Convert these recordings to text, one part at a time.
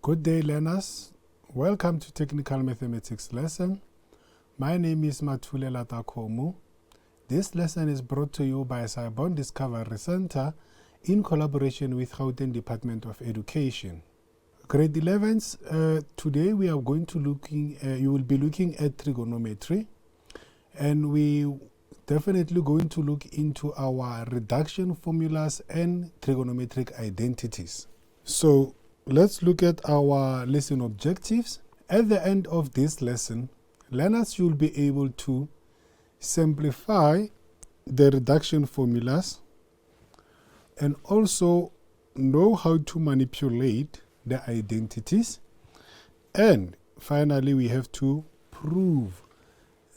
Good day, learners. Welcome to Technical Mathematics lesson. My name is Mathulela Takomu. This lesson is brought to you by Sci-Bono Discovery Center in collaboration with Gauteng Department of Education. Grade 11s, today we are going to you will be looking at trigonometry, and we definitely going to look into our reduction formulas and trigonometric identities. So let's look at our lesson objectives. At the end of this lesson, learners will be able to simplify the reduction formulas and also know how to manipulate the identities. And finally, we have to prove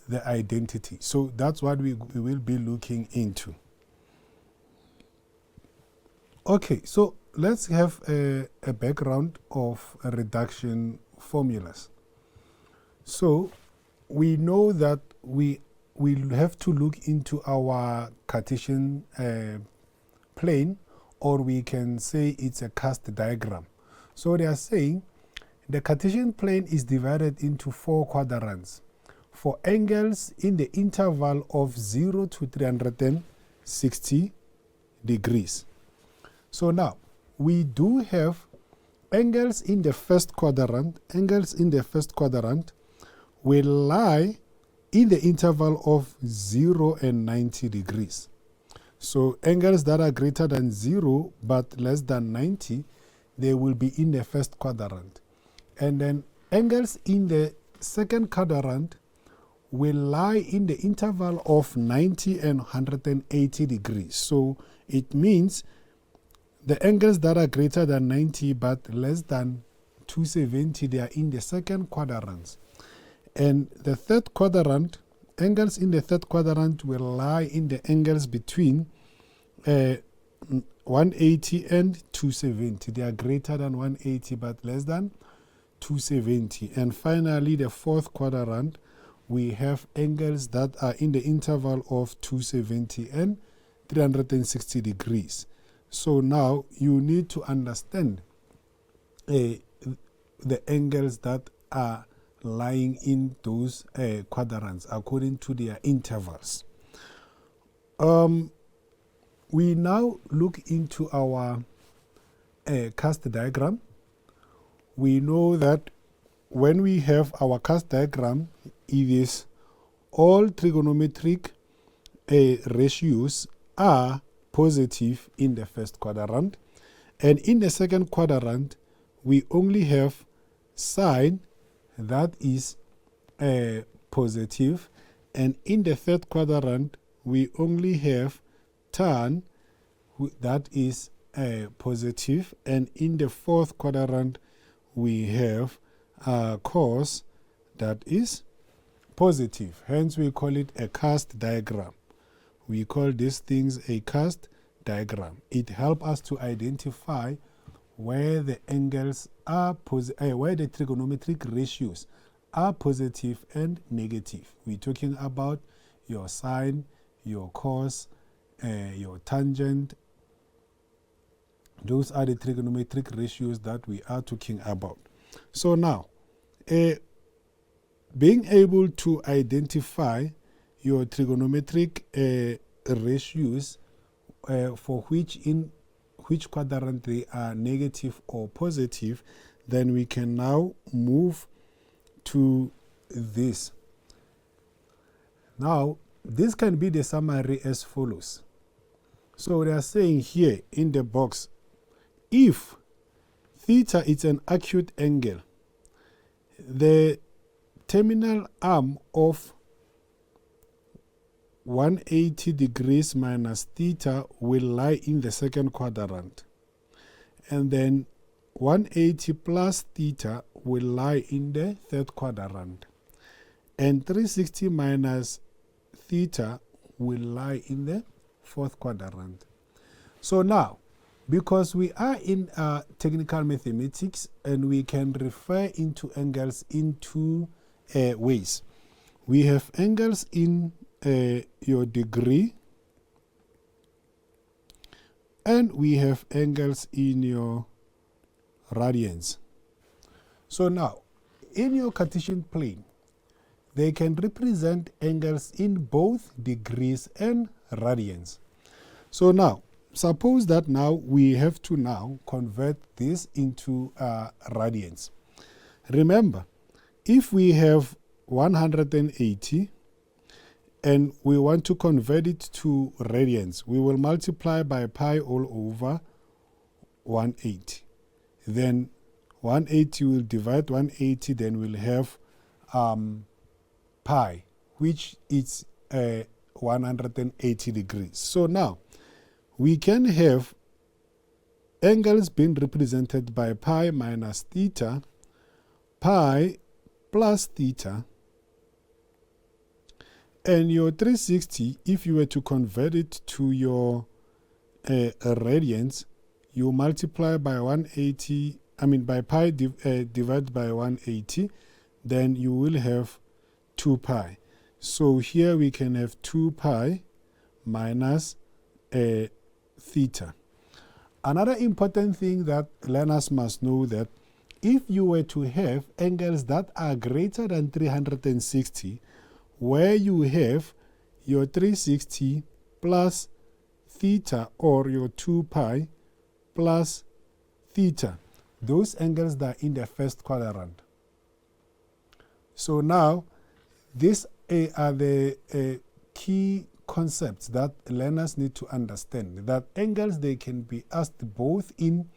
the identity. So that's what we will be looking into. Okay, so let's have a background of reduction formulas. So we know that we will have to look into our Cartesian plane, or we can say it's a cast diagram. So they are saying the Cartesian plane is divided into 4 quadrants for angles in the interval of 0 to 360 degrees. So now, we do have angles in the first quadrant. Angles in the first quadrant will lie in the interval of 0 and 90 degrees. So angles that are greater than 0 but less than 90, they will be in the first quadrant. And then angles in the second quadrant will lie in the interval of 90 and 180 degrees. So it means the angles that are greater than 90 but less than 270, they are in the second quadrant. And the third quadrant, angles in the third quadrant will lie in the angles between 180 and 270. They are greater than 180 but less than 270. And finally, the fourth quadrant, we have angles that are in the interval of 270 and 360 degrees. So now you need to understand the angles that are lying in those quadrants according to their intervals. We now look into our cast diagram. We know that when we have our cast diagram, it is all trigonometric ratios are positive in the first quadrant, and in the second quadrant we only have sine that is positive, and in the third quadrant we only have tan that is positive, and in the fourth quadrant we have cos that is positive. Hence we call it a cast diagram. We call these things a cast diagram. It helps us to identify where the angles are where the trigonometric ratios are positive and negative. We're talking about your sine, your cos, your tangent. Those are the trigonometric ratios that we are talking about. So now, being able to identify your trigonometric ratios for which quadrant they are negative or positive, then we can now move to this. Now, this can be the summary as follows. So they are saying here in the box, if theta is an acute angle, the terminal arm of 180 degrees minus theta will lie in the second quadrant, and then 180 plus theta will lie in the third quadrant, and 360 minus theta will lie in the fourth quadrant. So now, because we are in technical mathematics and we can refer into angles in two ways. We have angles in your degree, and we have angles in your radians. So now, in your Cartesian plane, they can represent angles in both degrees and radians. So now, suppose that now we have to now convert this into radians. Remember, if we have 180 and we want to convert it to radians, we will multiply by pi all over 180. Then 180 will divide 180, then we'll have pi, which is 180 degrees. So now, we can have angles being represented by pi minus theta, pi plus theta, and your 360, if you were to convert it to your radians, you multiply by 180, by pi divided by 180, then you will have 2 pi. So here we can have 2 pi minus theta. Another important thing that learners must know that if you were to have angles that are greater than 360, where you have your 360 plus theta or your 2 pi plus theta, those angles that are in the first quadrant. So now, these are the key concepts that learners need to understand, that angles, they can be asked both in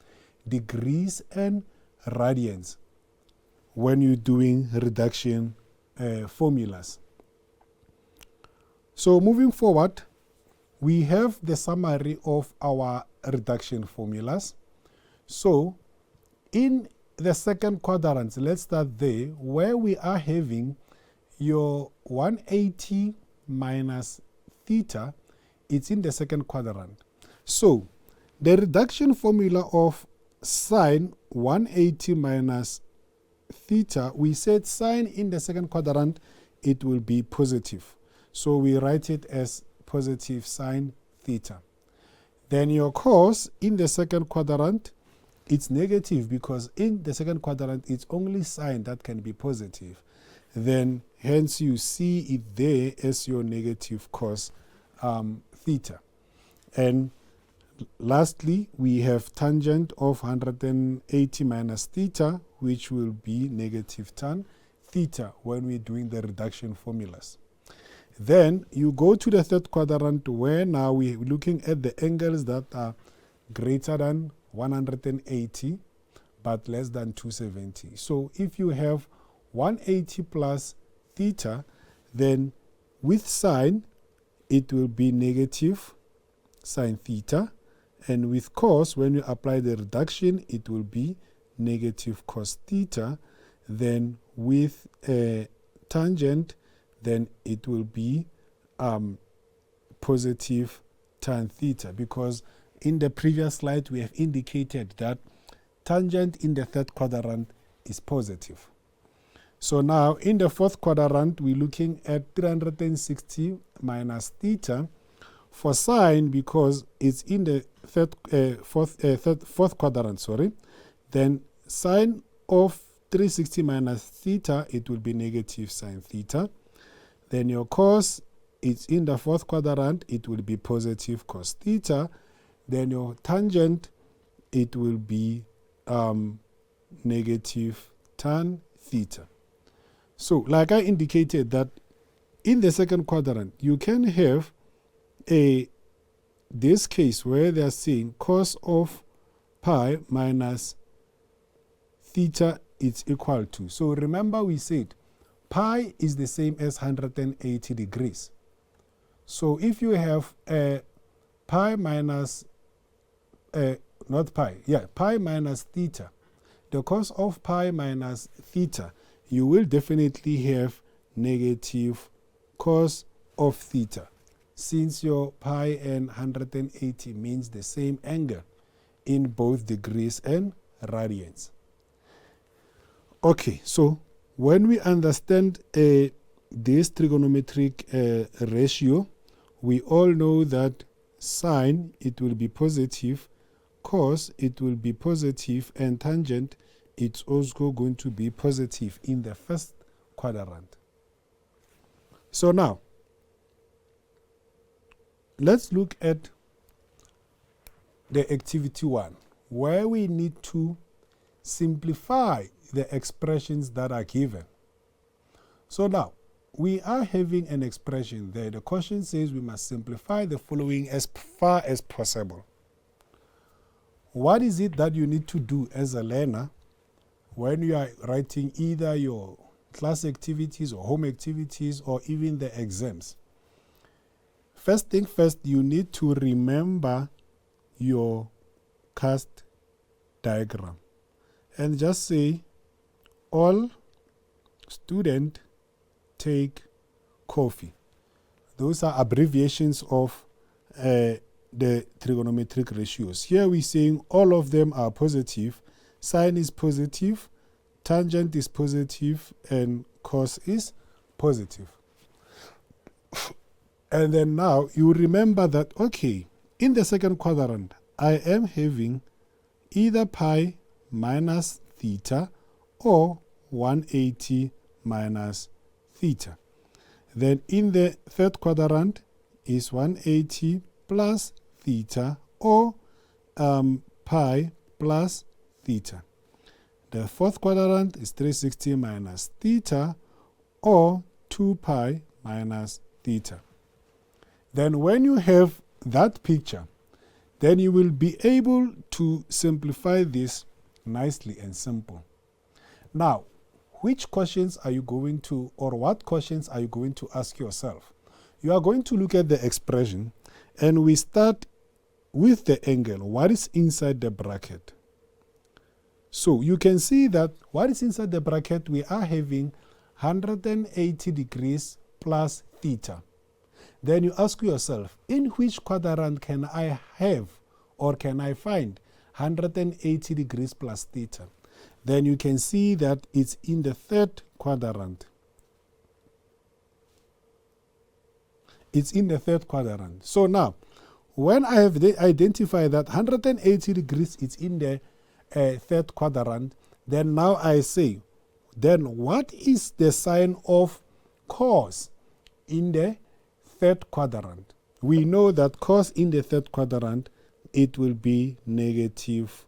degrees and radians when you're doing reduction formulas. So moving forward, we have the summary of our reduction formulas. So in the second quadrant, let's start there, where we are having your 180 minus theta, it's in the second quadrant. So the reduction formula of sine 180 minus theta, we said sine in the second quadrant, it will be positive. So we write it as positive sine theta. Then your cos in the second quadrant, it's negative because in the second quadrant, it's only sine that can be positive. Then hence you see it there as your negative cos theta. And lastly, we have tangent of 180 minus theta, which will be negative tan theta when we're doing the reduction formulas. Then you go to the third quadrant, where now we're looking at the angles that are greater than 180 but less than 270. So if you have 180 plus theta, then with sine, it will be negative sine theta. And with cos, when you apply the reduction, it will be negative cos theta. Then with tangent, then it will be positive tan theta, because in the previous slide we have indicated that tangent in the third quadrant is positive. So now in the fourth quadrant, we're looking at 360 minus theta for sine, because it's in the fourth quadrant, sorry. Then sine of 360 minus theta, it will be negative sine theta. Then your cos, it's in the fourth quadrant, it will be positive cos theta. Then your tangent, it will be negative tan theta. So like I indicated that in the second quadrant, you can have this case where they are saying cos of pi minus theta is equal to. So remember we said pi is the same as 180 degrees. So if you have pi minus, pi minus theta, the cos of pi minus theta, you will definitely have negative cos of theta, since your pi and 180 means the same angle in both degrees and radians. Okay, so when we understand this trigonometric ratio, we all know that sine, it will be positive, cos, it will be positive, and tangent, it's also going to be positive in the first quadrant. So now, let's look at the activity 1, where we need to simplify the expressions that are given. So now, we are having an expression there. The question says we must simplify the following as far as possible. What is it that you need to do as a learner when you are writing either your class activities or home activities or even the exams? First thing first, you need to remember your cast diagram and just say all student take coffee. Those are abbreviations of the trigonometric ratios. Here we're saying all of them are positive. Sine is positive, tangent is positive, and cos is positive. And then now you remember that, okay, in the second quadrant, I am having either pi minus theta or 180 minus theta. Then in the third quadrant is 180 plus theta or pi plus theta. The fourth quadrant is 360 minus theta or 2 pi minus theta. Then when you have that picture, then you will be able to simplify this nicely and simple. Now, which questions are you going to, or what questions are you going to ask yourself? You are going to look at the expression, and we start with the angle. What is inside the bracket? So you can see that what is inside the bracket, we are having 180 degrees plus theta. Then you ask yourself, in which quadrant can I have or can I find 180 degrees plus theta? Then you can see that it's in the third quadrant. It's in the third quadrant. So now, when I have identified that 180 degrees is in the third quadrant, then now I say, then what is the sign of cos in the third quadrant? We know that cos in the third quadrant, it will be negative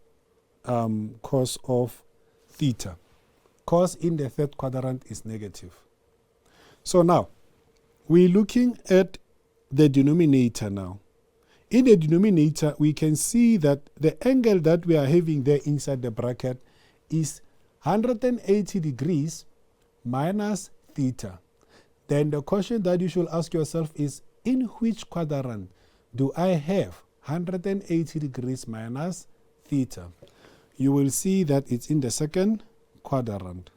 cos of theta. Cos in the third quadrant is negative. So now, we're looking at the denominator now. In the denominator, we can see that the angle that we are having there inside the bracket is 180 degrees minus theta. Then the question that you should ask yourself is, in which quadrant do I have 180 degrees minus theta? You will see that it's in the second quadrant.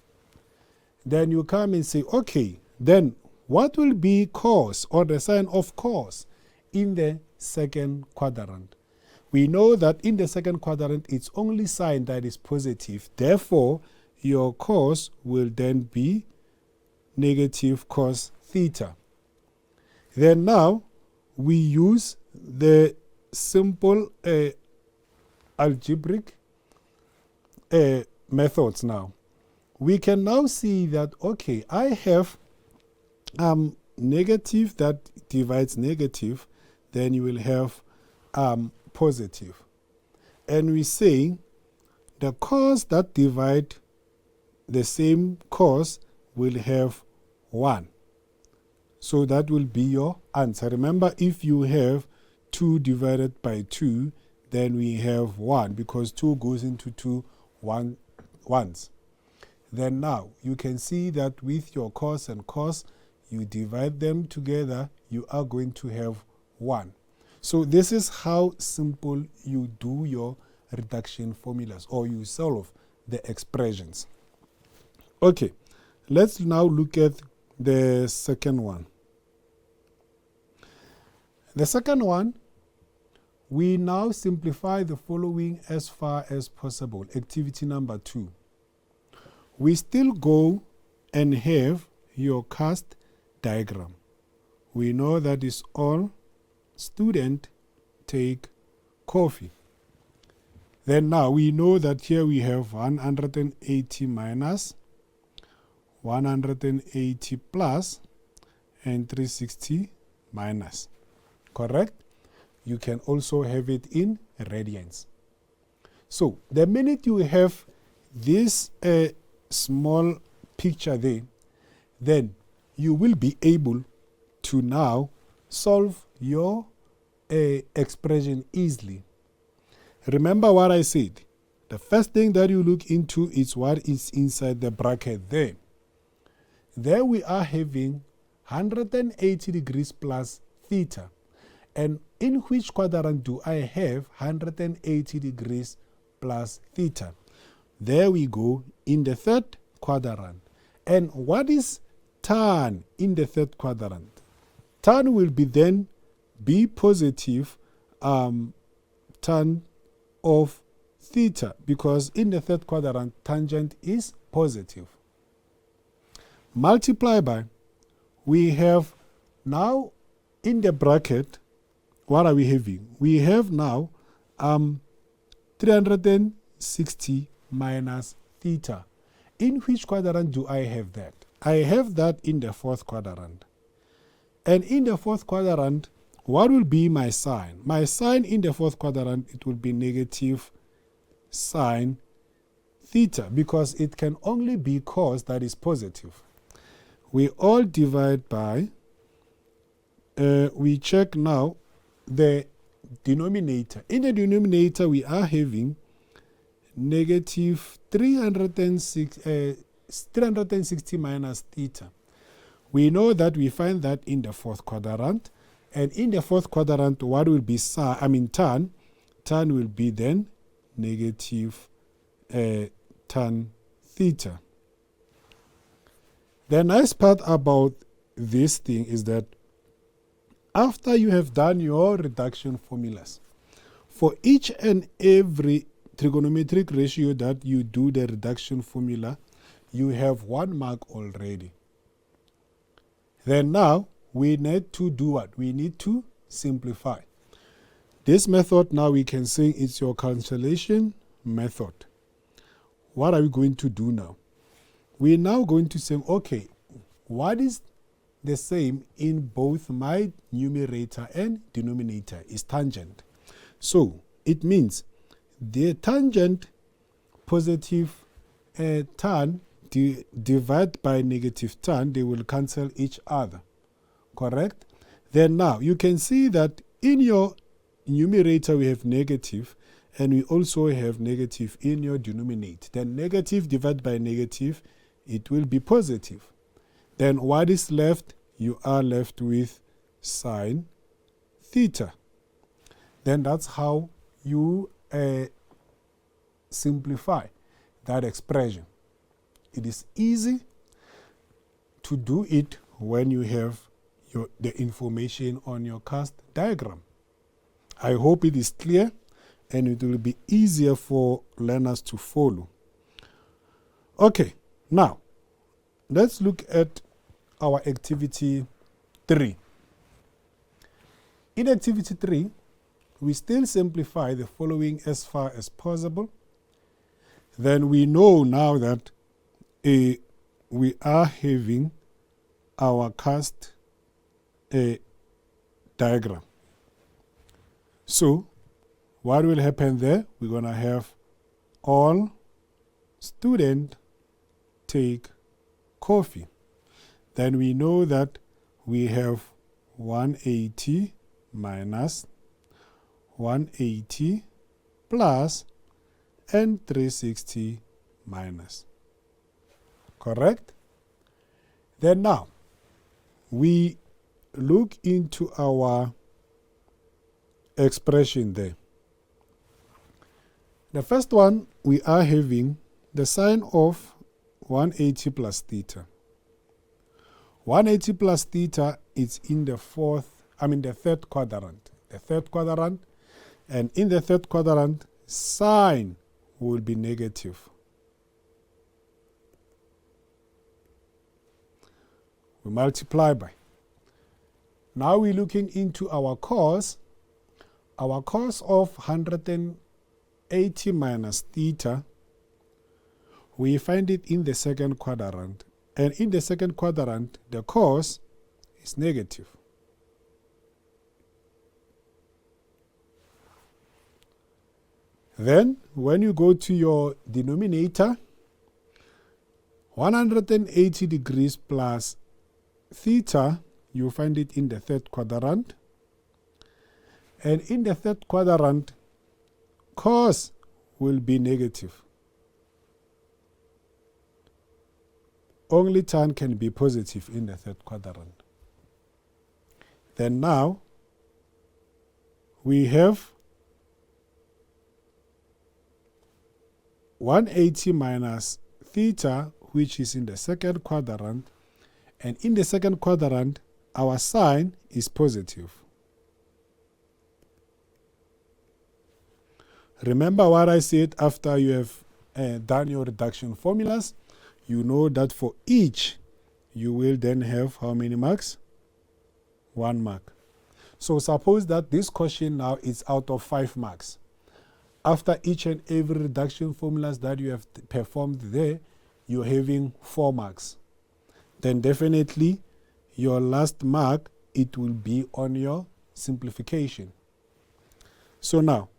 Then you come and say, okay, then what will be cos or the sign of cos in the second quadrant? We know that in the second quadrant, it's only sign that is positive. Therefore, your cos will then be negative cos theta. Then now, we use the simple algebraic methods now. We can now see that, okay, I have negative that divides negative, then you will have positive. And we say the cos that divide the same cos will have 1. So that will be your answer. Remember, if you have 2 divided by 2, then we have 1, because 2 goes into 2 ones. Then now, you can see that with your cos and cos, you divide them together, you are going to have 1. So this is how simple you do your reduction formulas, or you solve the expressions. Okay, let's now look at the second one. The second one, we now simplify the following as far as possible. Activity number 2. We still go and have your cast diagram. We know that is all student take coffee. Then now we know that here we have 180 minus, 180 plus, and 360 minus. Correct? You can also have it in radians. So the minute you have this small picture there, then you will be able to now solve your expression easily. Remember what I said. The first thing that you look into is what is inside the bracket there. There we are having 180 degrees plus theta. And in which quadrant do I have 180 degrees plus theta? There we go, in the third quadrant. And what is tan in the third quadrant? Tan will be then be positive tan of theta, because in the third quadrant tangent is positive. Multiply by, we have now in the bracket, what are we having? We have now 360 minus theta. In which quadrant do I have that? I have that in the fourth quadrant. And in the fourth quadrant, what will be my sign? My sign in the fourth quadrant, it will be negative sine theta, because it can only be cos that is positive. We all divide by, we check now the denominator. In the denominator, we are having negative 360 minus theta. We know that we find that in the fourth quadrant. And in the fourth quadrant, what will be tan? Tan will be then negative tan theta. The nice part about this thing is that after you have done your reduction formulas, for each and every trigonometric ratio that you do the reduction formula, you have 1 mark already. Then now, we need to do what? We need to simplify. This method now we can say it's your cancellation method. What are we going to do now? We're now going to say, okay, what is the same in both my numerator and denominator is tangent. So it means the tangent positive tan divide by negative tan, they will cancel each other. Correct? Then now you can see that in your numerator we have negative, and we also have negative in your denominator. Then negative divided by negative, it will be positive. Then what is left? You are left with sine theta. Then that's how you simplify that expression. It is easy to do it when you have the information on your cast diagram. I hope it is clear and it will be easier for learners to follow. Okay, now let's look at our activity 3. In activity 3, we still simplify the following as far as possible. Then we know now that we are having our cast diagram. So what will happen there? We're going to have all student take coffee. Then we know that we have 180 minus 180 plus and 360 minus. Correct? Then now we look into our expression there. The first one, we are having the sine of 180 plus theta. 180 plus theta is in the third quadrant. The third quadrant, and in the third quadrant, sine will be negative. We multiply by. Now we're looking into our cos. Our cos of 180 180 minus theta, we find it in the second quadrant. And in the second quadrant, the cos is negative. Then, when you go to your denominator, 180 degrees plus theta, you find it in the third quadrant. And in the third quadrant, cos will be negative. Only tan can be positive in the third quadrant. Then now, we have 180 minus theta, which is in the second quadrant. And in the second quadrant, our sign is positive. Remember what I said after you have done your reduction formulas? You know that for each, you will then have how many marks? 1 mark. So suppose that this question now is out of 5 marks. After each and every reduction formulas that you have performed there, you're having 4 marks. Then definitely your last mark, it will be on your simplification. So now,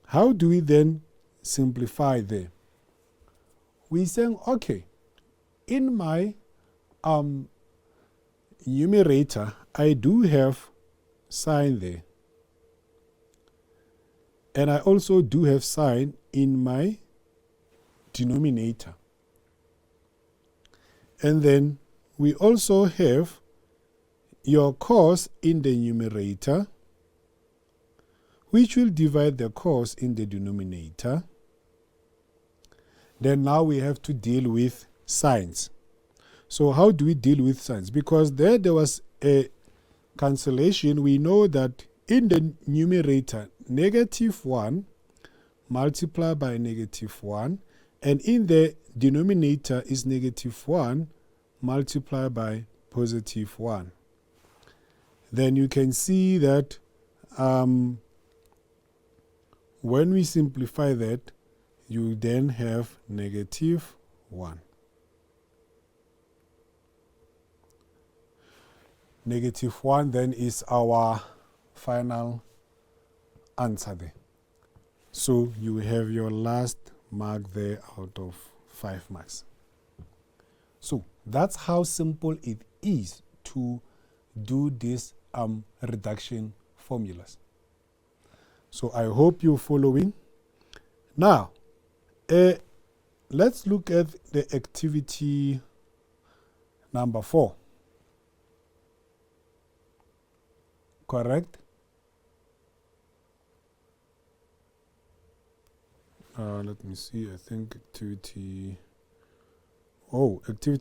how do we then simplify there? We're saying, okay, in my numerator, I do have sign there. And I also do have sign in my denominator. And then we also have your cos in the numerator, which will divide the cos in the denominator. Then now we have to deal with signs. So how do we deal with signs? Because there was a cancellation. We know that in the numerator, -1 multiplied by -1, and in the denominator is -1 multiplied by +1. Then you can see that when we simplify that, you then have -1. -1 then is our final answer there. So you have your last mark there out of 5 marks. So that's how simple it is to do these reduction formulas. So I hope you're following. Now, let's look at the activity number 4. Correct? Let me see. I think activity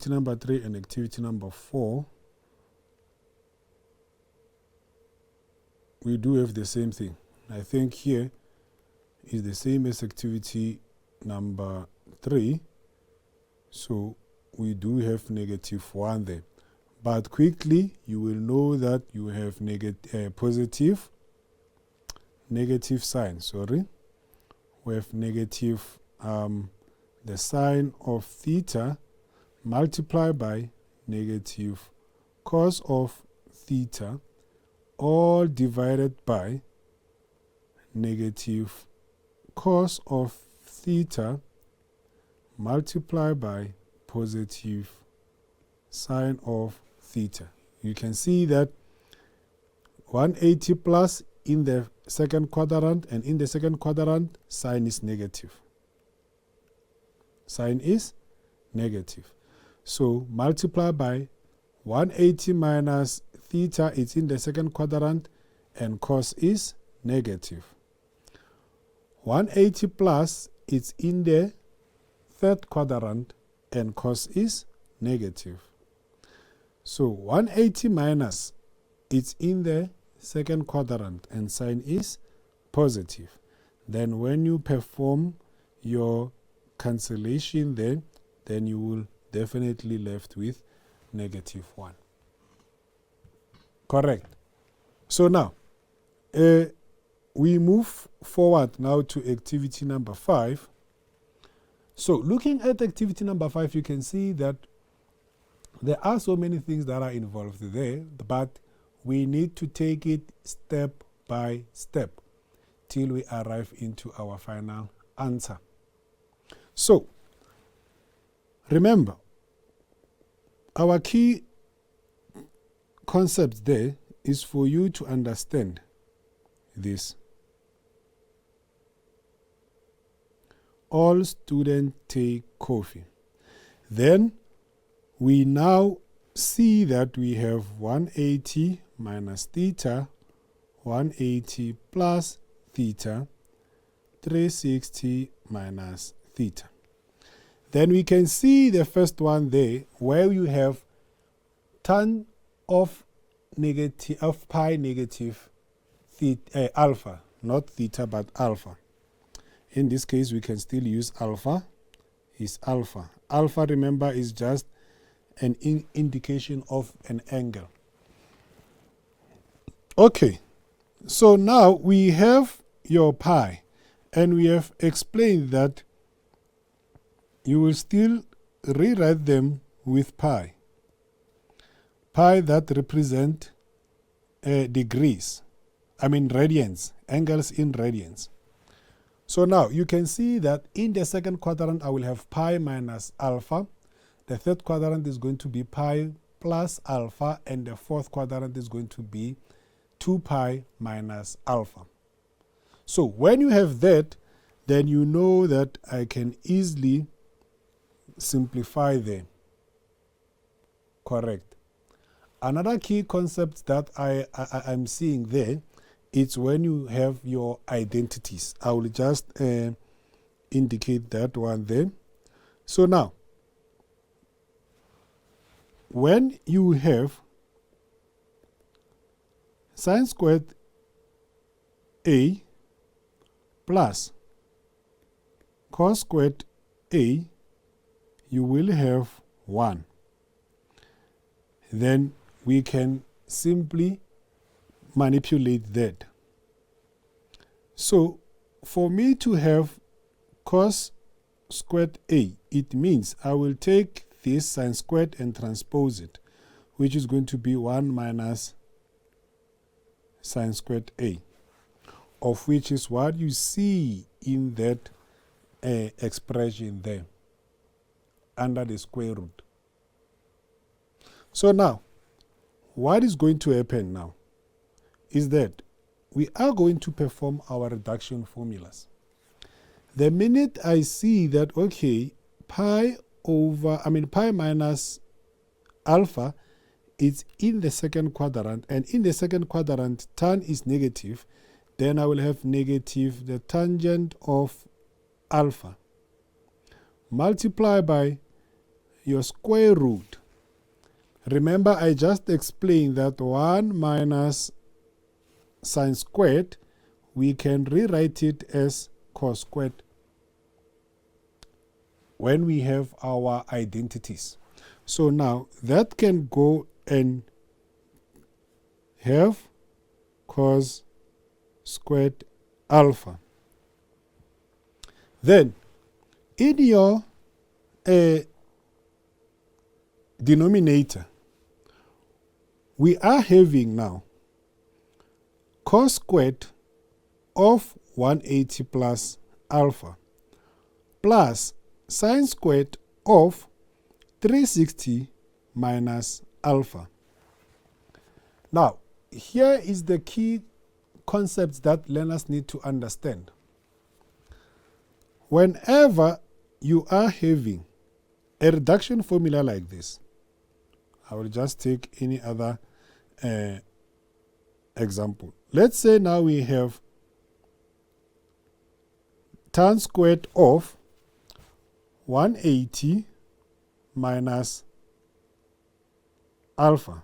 number 3 and activity number 4. We do have the same thing. I think here is the same as activity number 3. So we do have -1 there. But quickly, you will know that you have positive sign. Sorry. We have negative, the sign of theta multiplied by negative cos of theta, all divided by negative cos of theta multiplied by positive sine of theta. You can see that 180 plus in the second quadrant, and in the second quadrant, sine is negative. Sine is negative. So multiply by 180 minus theta, it's in the second quadrant, and cos is negative. 180 plus, it's in the third quadrant, and cos is negative. So 180 minus, it's in the second quadrant, and sine is positive. Then when you perform your cancellation there, then you will definitely left with -1. Correct. So now, we move forward now to activity number 5. So looking at activity number 5, you can see that there are so many things that are involved there, but we need to take it step by step till we arrive into our final answer. So remember, our key concept there is for you to understand this. All students take coffee. Then we now see that we have 180 minus theta, 180 plus theta, 360 minus theta. Then we can see the first one there, where you have tan of pi negative theta, alpha, not theta but alpha. In this case, we can still use alpha. Is alpha. Alpha, remember, is just an indication of an angle. Okay, so now we have your pi, and we have explained that you will still rewrite them with pi. Pi that represent degrees, radians, angles in radians. So now you can see that in the second quadrant I will have pi minus alpha. The third quadrant is going to be pi plus alpha, and the fourth quadrant is going to be 2 pi minus alpha. So when you have that, then you know that I can easily simplify them. Correct. Another key concept that I'm seeing there, it's when you have your identities. I will just indicate that one there. So now, when you have sine squared a plus cos squared a, you will have 1. Then we can simply manipulate that. So for me to have cos squared a, it means I will take this sine squared and transpose it, which is going to be 1 minus sine squared a, of which is what you see in that expression there under the square root. So now, what is going to happen now is that we are going to perform our reduction formulas. The minute I see that, okay, pi minus alpha is in the second quadrant, and in the second quadrant tan is negative, then I will have negative the tangent of alpha multiply by your square root. Remember, I just explained that 1 minus sine squared, we can rewrite it as cos squared when we have our identities. So now that can go and have cos squared alpha. Then in your denominator, we are having now cos squared of 180 plus alpha plus sine squared of 360 minus alpha. Now, here is the key concepts that learners need to understand. Whenever you are having a reduction formula like this, I will just take any other example. Let's say now we have tan squared of 180 minus alpha,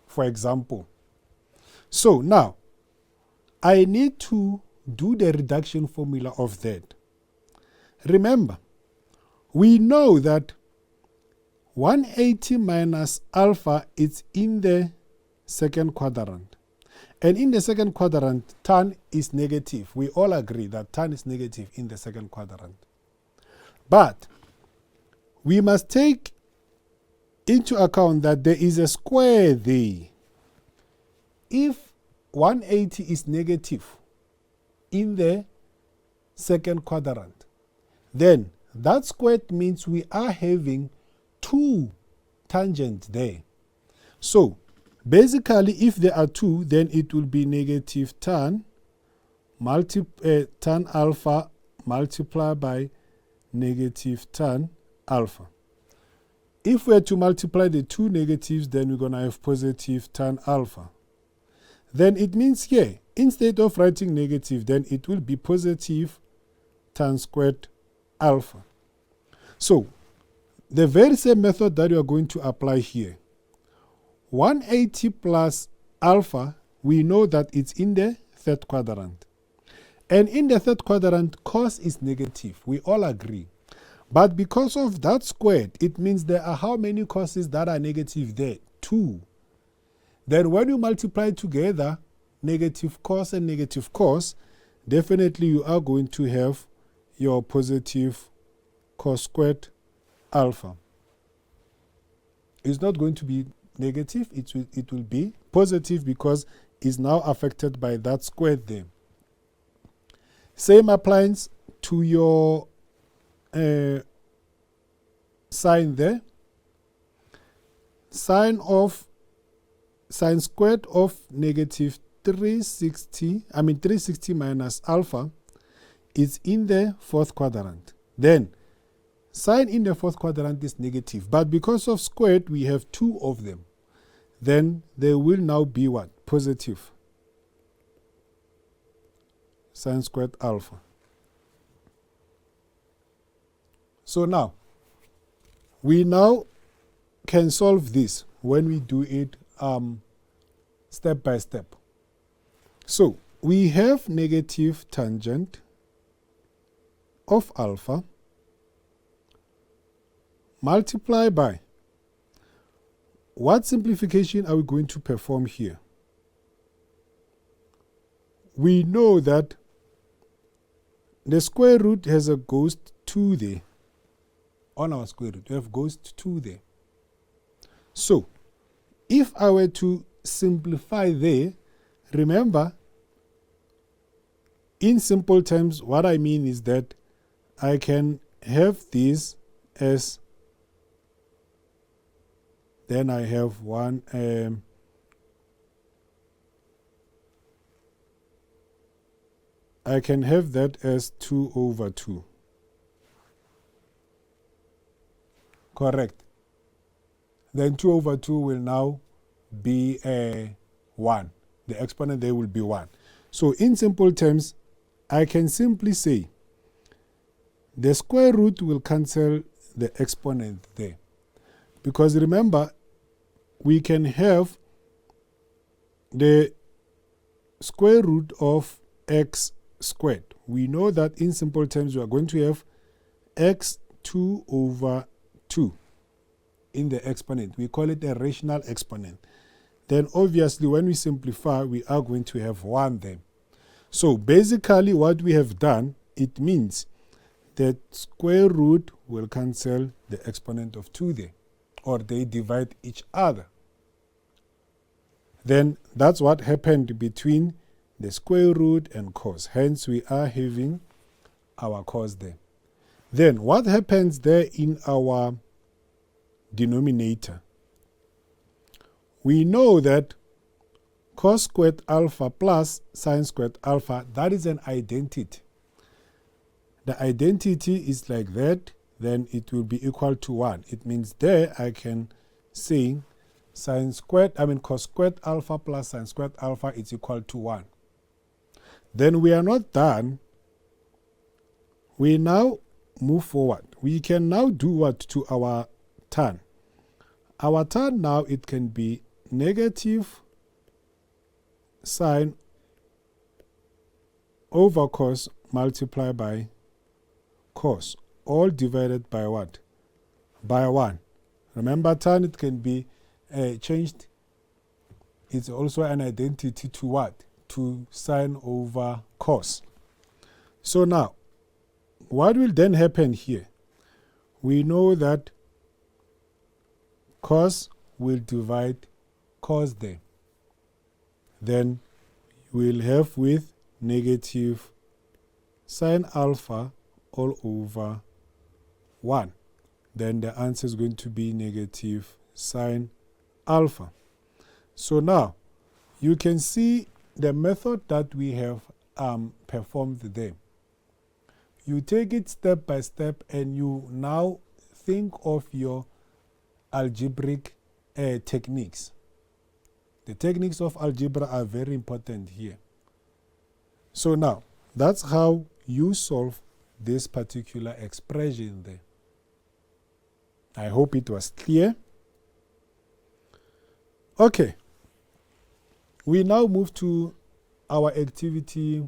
for example. So now, I need to do the reduction formula of that. Remember, we know that 180 minus alpha is in the second quadrant. And in the second quadrant, tan is negative. We all agree that tan is negative in the second quadrant. But we must take into account that there is a square there. If 180 is negative in the second quadrant, then that squared means we are having two tangents there. So basically, if there are two, then it will be negative tan tan alpha multiplied by negative tan alpha. If we are to multiply the two negatives, then we're going to have positive tan alpha. Then it means here, instead of writing negative, then it will be positive tan squared alpha. So the very same method that we are going to apply here, 180 plus alpha, we know that it's in the third quadrant. And in the third quadrant, cos is negative. We all agree. But because of that squared, it means there are how many coses that are negative there? 2. Then when you multiply together, negative cos and negative cos, definitely you are going to have your positive cos squared alpha. It's not going to be negative, it will be positive because it's now affected by that squared there. Same applies to your sign there. Sine squared of negative 360 minus alpha is in the fourth quadrant. Then sine in the fourth quadrant is negative, but because of squared we have two of them. Then there will now be what? Positive sine squared alpha. So now we can solve this when we do it step by step. So we have negative tangent of alpha multiply by, what simplification are we going to perform here? We know that the square root has a ghost 2 there. On our square root, we have ghost 2 there. So if I were to simplify there, remember, in simple terms, what I mean is that I can have this as, then I have one, I can have that as 2 over 2. Correct. Then 2 over 2 will now be 1. The exponent there will be 1. So in simple terms, I can simply say the square root will cancel the exponent there. Because remember, we can have the square root of x squared. We know that in simple terms we are going to have x 2 over 2 in the exponent. We call it a rational exponent. Then obviously when we simplify, we are going to have 1 there. So basically what we have done, it means that square root will cancel the exponent of 2 there, or they divide each other. Then that's what happened between the square root and cos. Hence we are having our cos there. Then what happens there in our denominator? We know that cos squared alpha plus sine squared alpha, that is an identity. The identity is like that, then it will be equal to 1. It means there I can say cos squared alpha plus sine squared alpha is equal to 1. Then we are not done. We now move forward. We can now do what to our tan? Our tan now, it can be negative sine over cos multiplied by cos, all divided by what? By 1. Remember, tan, it can be changed It's also an identity to what? To sine over cos. So now, what will then happen here? We know that cos will divide cos there. Then we'll have with negative sine alpha all over 1. Then the answer is going to be negative sine alpha. So now, you can see the method that we have performed there. You take it step by step and you now think of your algebraic techniques. The techniques of algebra are very important here. So now, that's how you solve this particular expression there. I hope it was clear. Okay. We now move to our activity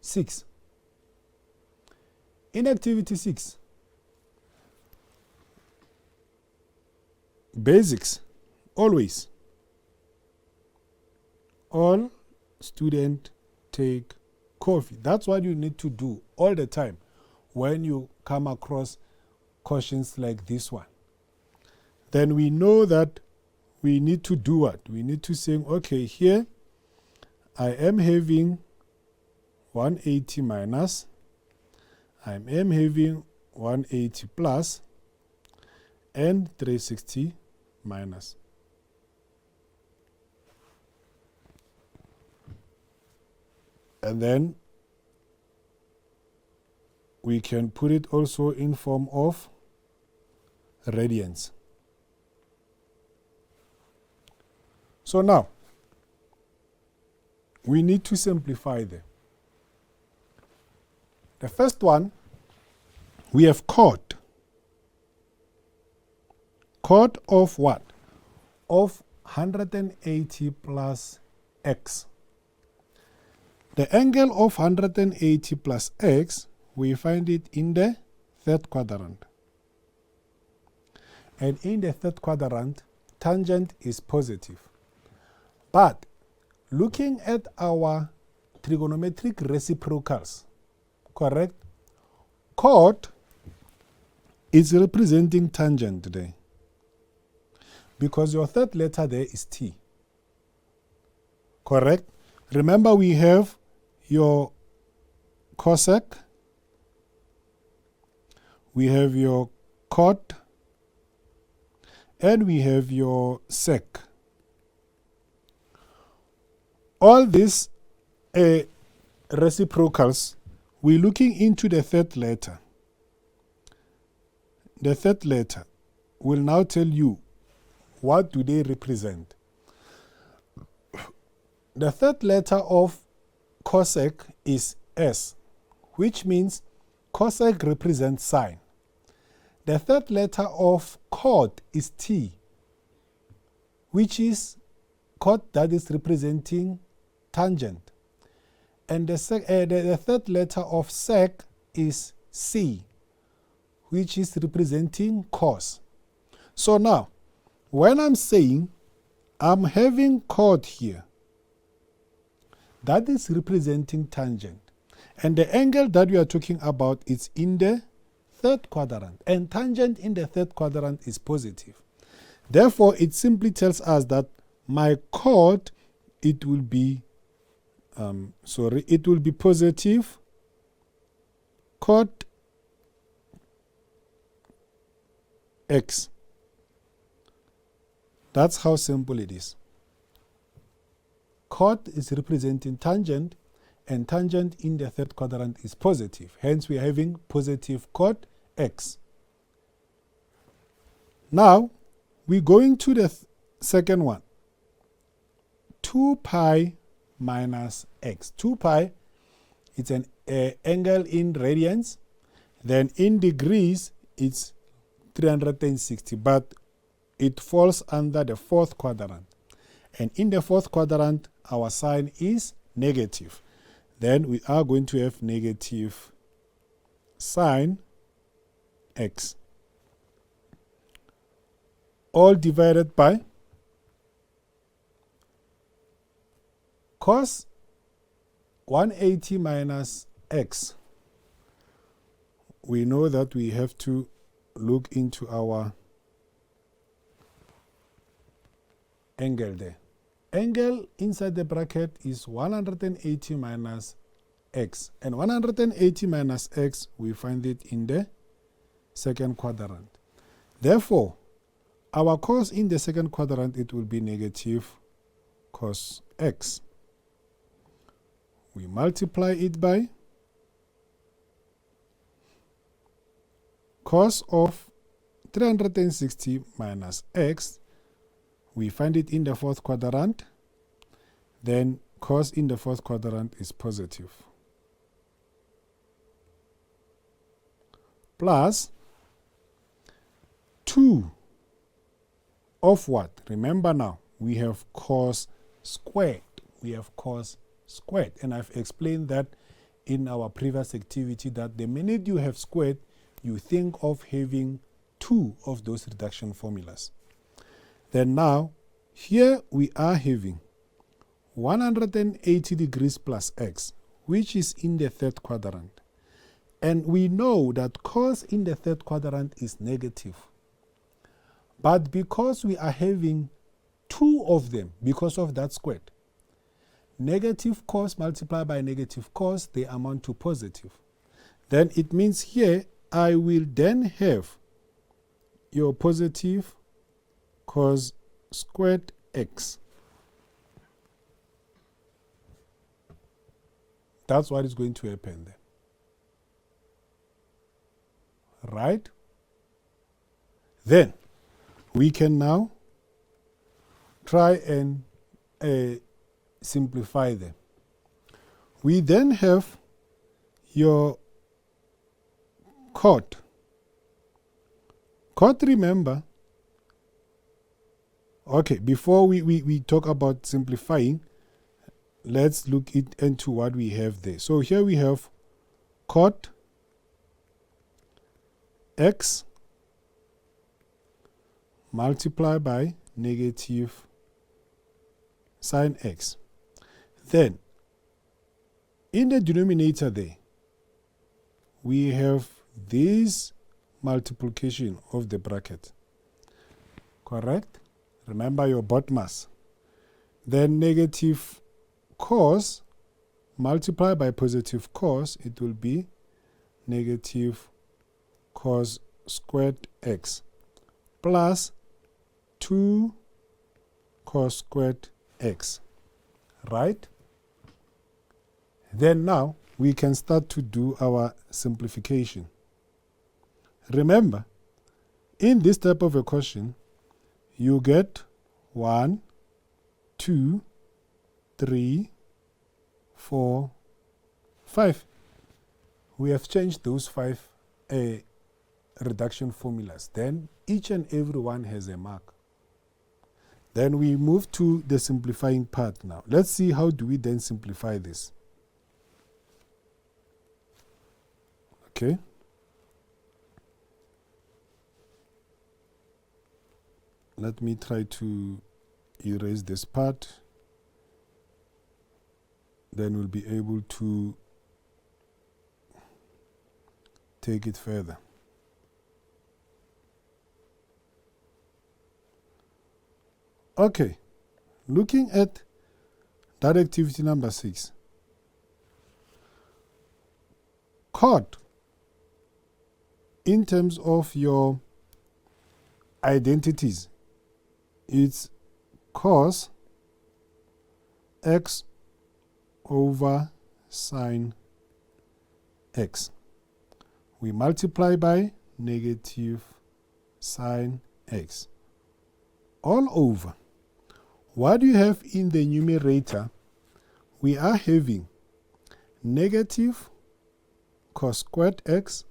6. In activity 6, basics, always. All students take coffee. That's what you need to do all the time when you come across questions like this one. Then we know that we need to do what? We need to say, okay, here I am having 180 minus, I am having 180 plus, and 360 minus. And then we can put it also in form of radians. So now, we need to simplify them. The first one, we have cot. Cot of what? Of 180 plus x. The angle of 180 plus x, we find it in the third quadrant. And in the third quadrant, tangent is positive. But looking at our trigonometric reciprocals, correct? Cot is representing tangent there. Because your third letter there is t. Correct? Remember we have your cosec, we have your cot, and we have your sec. All these reciprocals, we're looking into the third letter. The third letter will now tell you what do they represent. The third letter of cosec is S, which means cosec represents sine. The third letter of cot is T, which is cot that is representing tangent. And the third letter of sec is C, which is representing cos. So now, when I'm saying I'm having cot here, that is representing tangent. And the angle that we are talking about is in the third quadrant. And tangent in the third quadrant is positive. Therefore, it simply tells us that my cot, it will be positive cot x. That's how simple it is. Cot is representing tangent, and tangent in the third quadrant is positive. Hence, we are having positive cot x. Now, we're going to the second one. 2 pi minus x. 2 pi, it's an angle in radians. Then in degrees, it's 360. But it falls under the fourth quadrant. And in the fourth quadrant, our sign is negative. Then we are going to have negative sine x. All divided by cos 180 minus x, we know that we have to look into our angle there. Angle inside the bracket is 180 minus x. And 180 minus x, we find it in the second quadrant. Therefore, our cos in the second quadrant, it will be negative cos x. We multiply it by cos of 360 minus x. We find it in the fourth quadrant. Then cos in the fourth quadrant is positive. Plus 2 of what? Remember now, we have cos squared. We have cos squared. And I've explained that in our previous activity, that the minute you have squared, you think of having 2 of those reduction formulas. Then now, here we are having 180 degrees plus x, which is in the third quadrant. And we know that cos in the third quadrant is negative. But because we are having 2 of them, because of that squared, negative cos multiplied by negative cos, they amount to positive. Then it means here, I will then have your positive cos squared x. That's what is going to happen there. Right? Then, we can now try and simplify them. We then have your cot. Cot, remember, okay, before we talk about simplifying, let's look into what we have there. So here we have cot x multiplied by negative sine x. Then, in the denominator there, we have this multiplication of the bracket. Correct? Remember your BODMAS. Then negative cos multiplied by positive cos, it will be negative cos squared x plus 2 cos squared x. Right? Then now we can start to do our simplification. Remember, in this type of a question, you get 1, 2, 3, 4, 5. We have changed those 5 reduction formulas. Then each and every one has a mark. Then we move to the simplifying part now. Let's see how do we then simplify this. Okay. Let me try to erase this part. Then we'll be able to take it further. Okay, looking at that activity number 6. Cot, in terms of your identities, it's cos x over sine x. We multiply by negative sine x all over. What do you have in the numerator? We are having negative cos squared x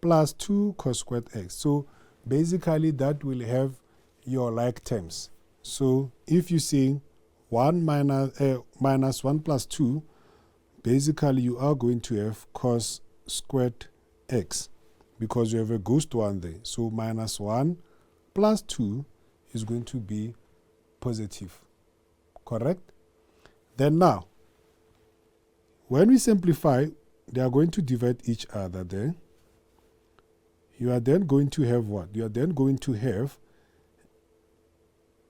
plus 2 cos squared x. So basically that will have your like terms. So if you say 1 minus 1 plus 2, basically you are going to have cos squared x because you have a ghost 1 there. So minus 1 plus 2 is going to be positive. Correct? Then now, when we simplify, they are going to divide each other there. You are then going to have what? You are then going to have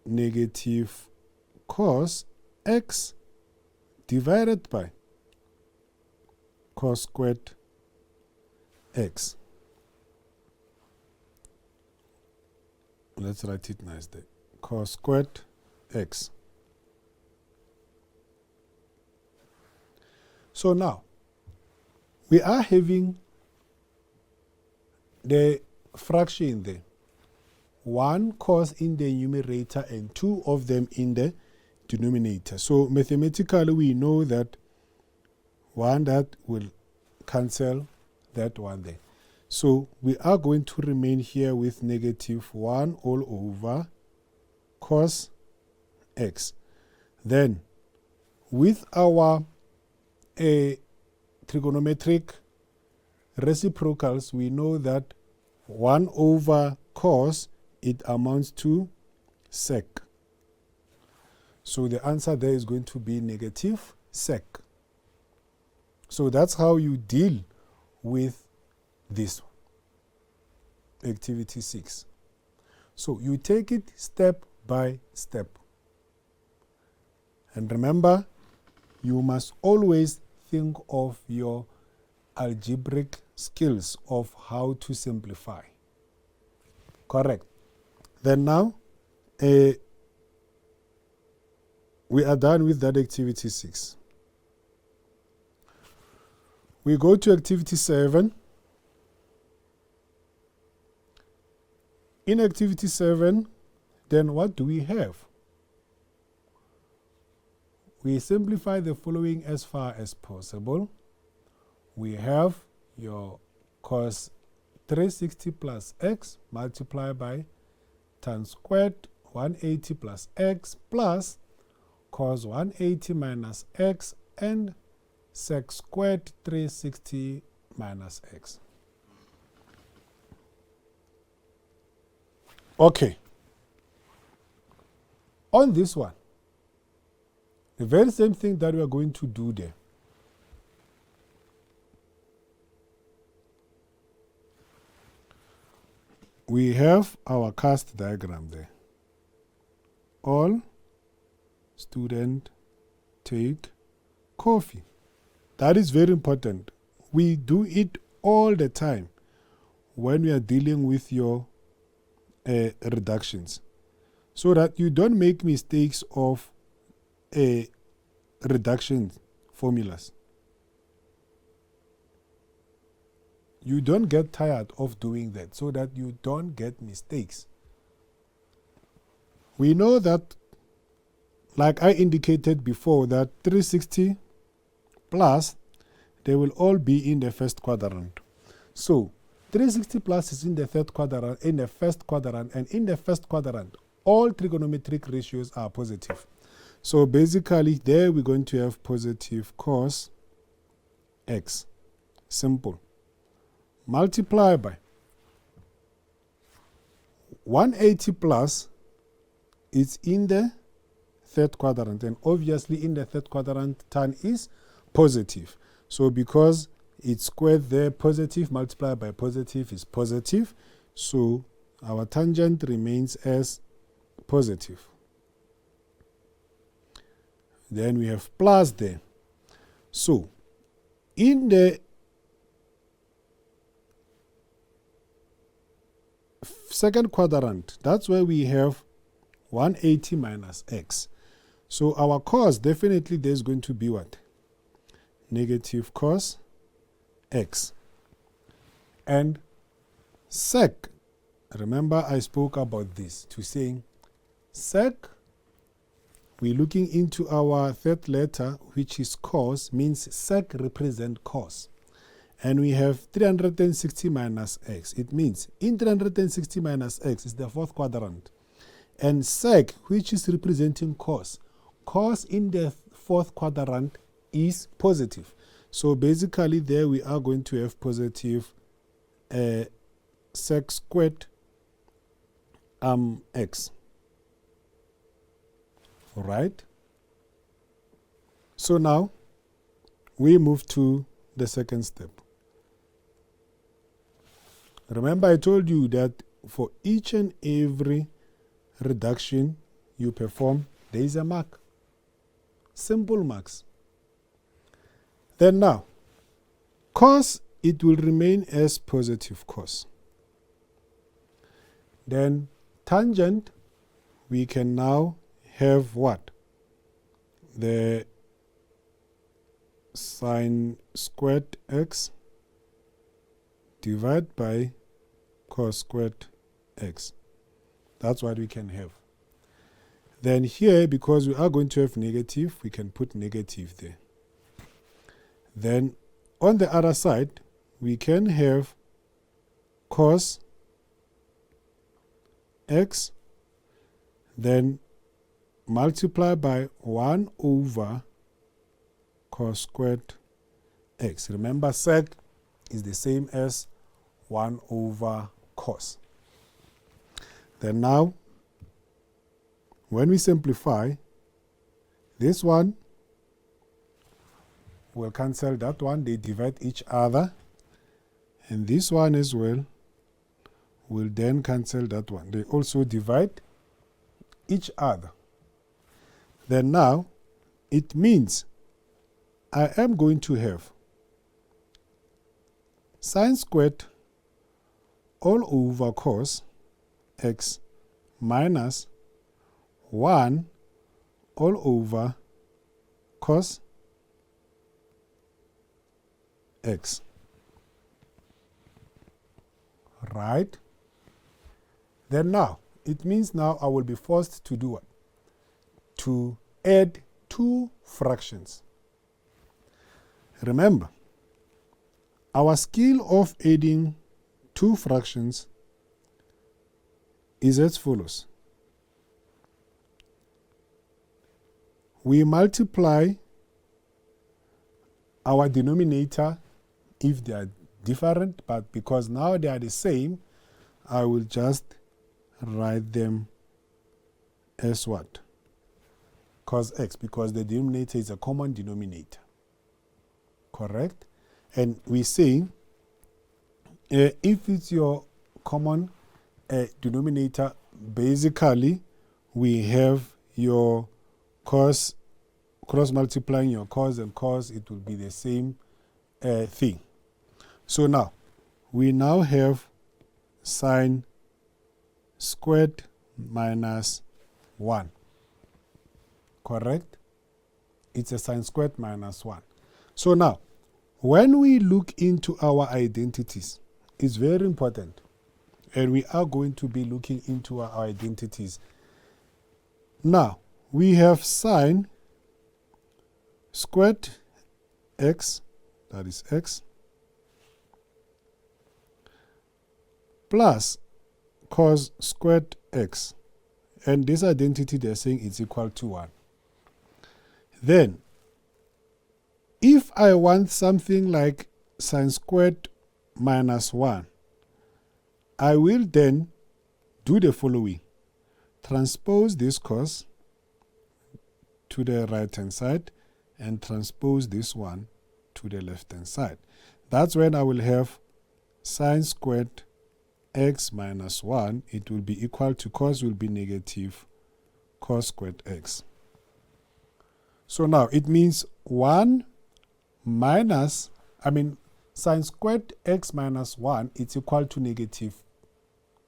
negative cos x divided by cos squared x. Let's write it nice there. Cos squared x. So now, we are having the fraction there. 1 cos in the numerator and 2 of them in the denominator. So mathematically, we know that one that will cancel that one there. So we are going to remain here with negative 1 all over cos x. Then with our trigonometric reciprocals, we know that 1 over cos, it amounts to sec. So the answer there is going to be negative sec. So that's how you deal with this activity 6. So you take it step by step. And remember, you must always think of your algebraic skills of how to simplify. Correct. Then now, we are done with that activity 6. We go to activity 7. In activity 7, then what do we have? We simplify the following as far as possible. We have your cos 360 plus x multiplied by tan squared 180 plus x plus cos 180 minus x and sec squared 360 minus x. Okay. On this one, the very same thing that we are going to do there. We have our cast diagram there. All student take coffee. That is very important. We do it all the time when we are dealing with your reductions, so that you don't make mistakes of reduction formulas. You don't get tired of doing that, so that you don't get mistakes. We know that, like I indicated before, that 360 plus, they will all be in the first quadrant. So 360 plus is in the third quadrant, in the first quadrant, and in the first quadrant, all trigonometric ratios are positive. So basically, there we're going to have positive cos x. Simple. Multiply by 180 plus, it's in the third quadrant, and obviously in the third quadrant, tan is positive. So because it's squared there, positive multiplied by positive is positive. So our tangent remains as positive. Then we have plus there. So in the second quadrant, that's where we have 180 minus x. So our cos, definitely there's going to be what? Negative cos x. And sec, remember I spoke about this, to saying sec, we're looking into our third letter, which is cos, means sec represent cos. And we have 360 minus x. It means in 360 minus x is the fourth quadrant. And sec, which is representing cos. Cos in the fourth quadrant is positive. So basically there we are going to have positive sec squared x. All right. So now we move to the second step. Remember, I told you that for each and every reduction you perform, there is a mark. Simple marks. Then now, cos, it will remain as positive cos. Then tangent, we can now have what? The sine squared x divided by cos squared x. That's what we can have. Then here, because we are going to have negative, we can put negative there. Then on the other side, we can have cos x, then multiply by 1 over cos squared x. Remember, sec is the same as 1 over cos. Then now, when we simplify, this one will cancel that one. They divide each other. And this one as well will then cancel that one. They also divide each other. Then now, it means I am going to have sine squared all over cos x minus 1 all over cos x. Right? Then now, it means now I will be forced to do what? To add two fractions. Remember, our skill of adding two fractions is as follows. We multiply our denominator if they are different, but because now they are the same, I will just write them as what? Cos x, because the denominator is a common denominator. Correct? And we say if it's your common denominator, basically we have your cos, cross multiplying your cos and cos, it will be the same thing. So now, we now have sine squared minus 1. Correct? It's a sine squared minus 1. So now, when we look into our identities, it's very important. And we are going to be looking into our identities. Now, we have sine squared x, that is x, plus cos squared x. And this identity, they're saying it's equal to 1. Then, if I want something like sine squared minus 1, I will then do the following. Transpose this cos to the right-hand side and transpose this one to the left-hand side. That's when I will have sine squared x minus 1. It will be equal to cos will be negative cos squared x. So now it means 1 minus, sine squared x minus 1, it's equal to negative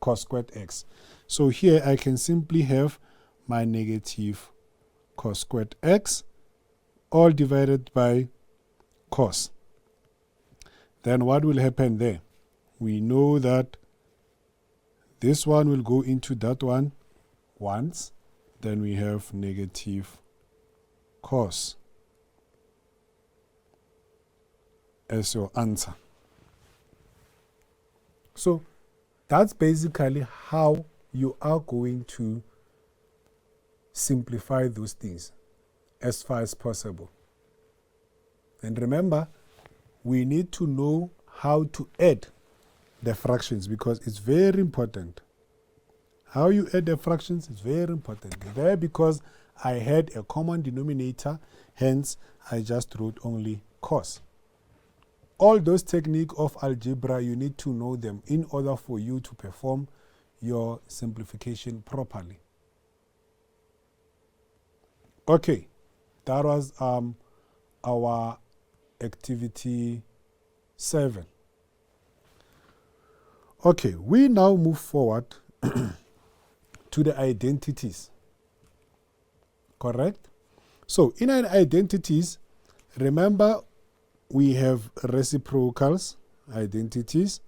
cos squared x. So here I can simply have my negative cos squared x all divided by cos. Then what will happen there? We know that this one will go into that one once. Then we have negative cos as your answer. So that's basically how you are going to simplify those things as far as possible. And remember, we need to know how to add the fractions because it's very important How you add the fractions is very important. There, because I had a common denominator, hence I just wrote only cos. All those techniques of algebra, you need to know them in order for you to perform your simplification properly. Okay, that was our activity 7. Okay, we now move forward to the identities. Correct? So in an identities, remember we have reciprocals, identities,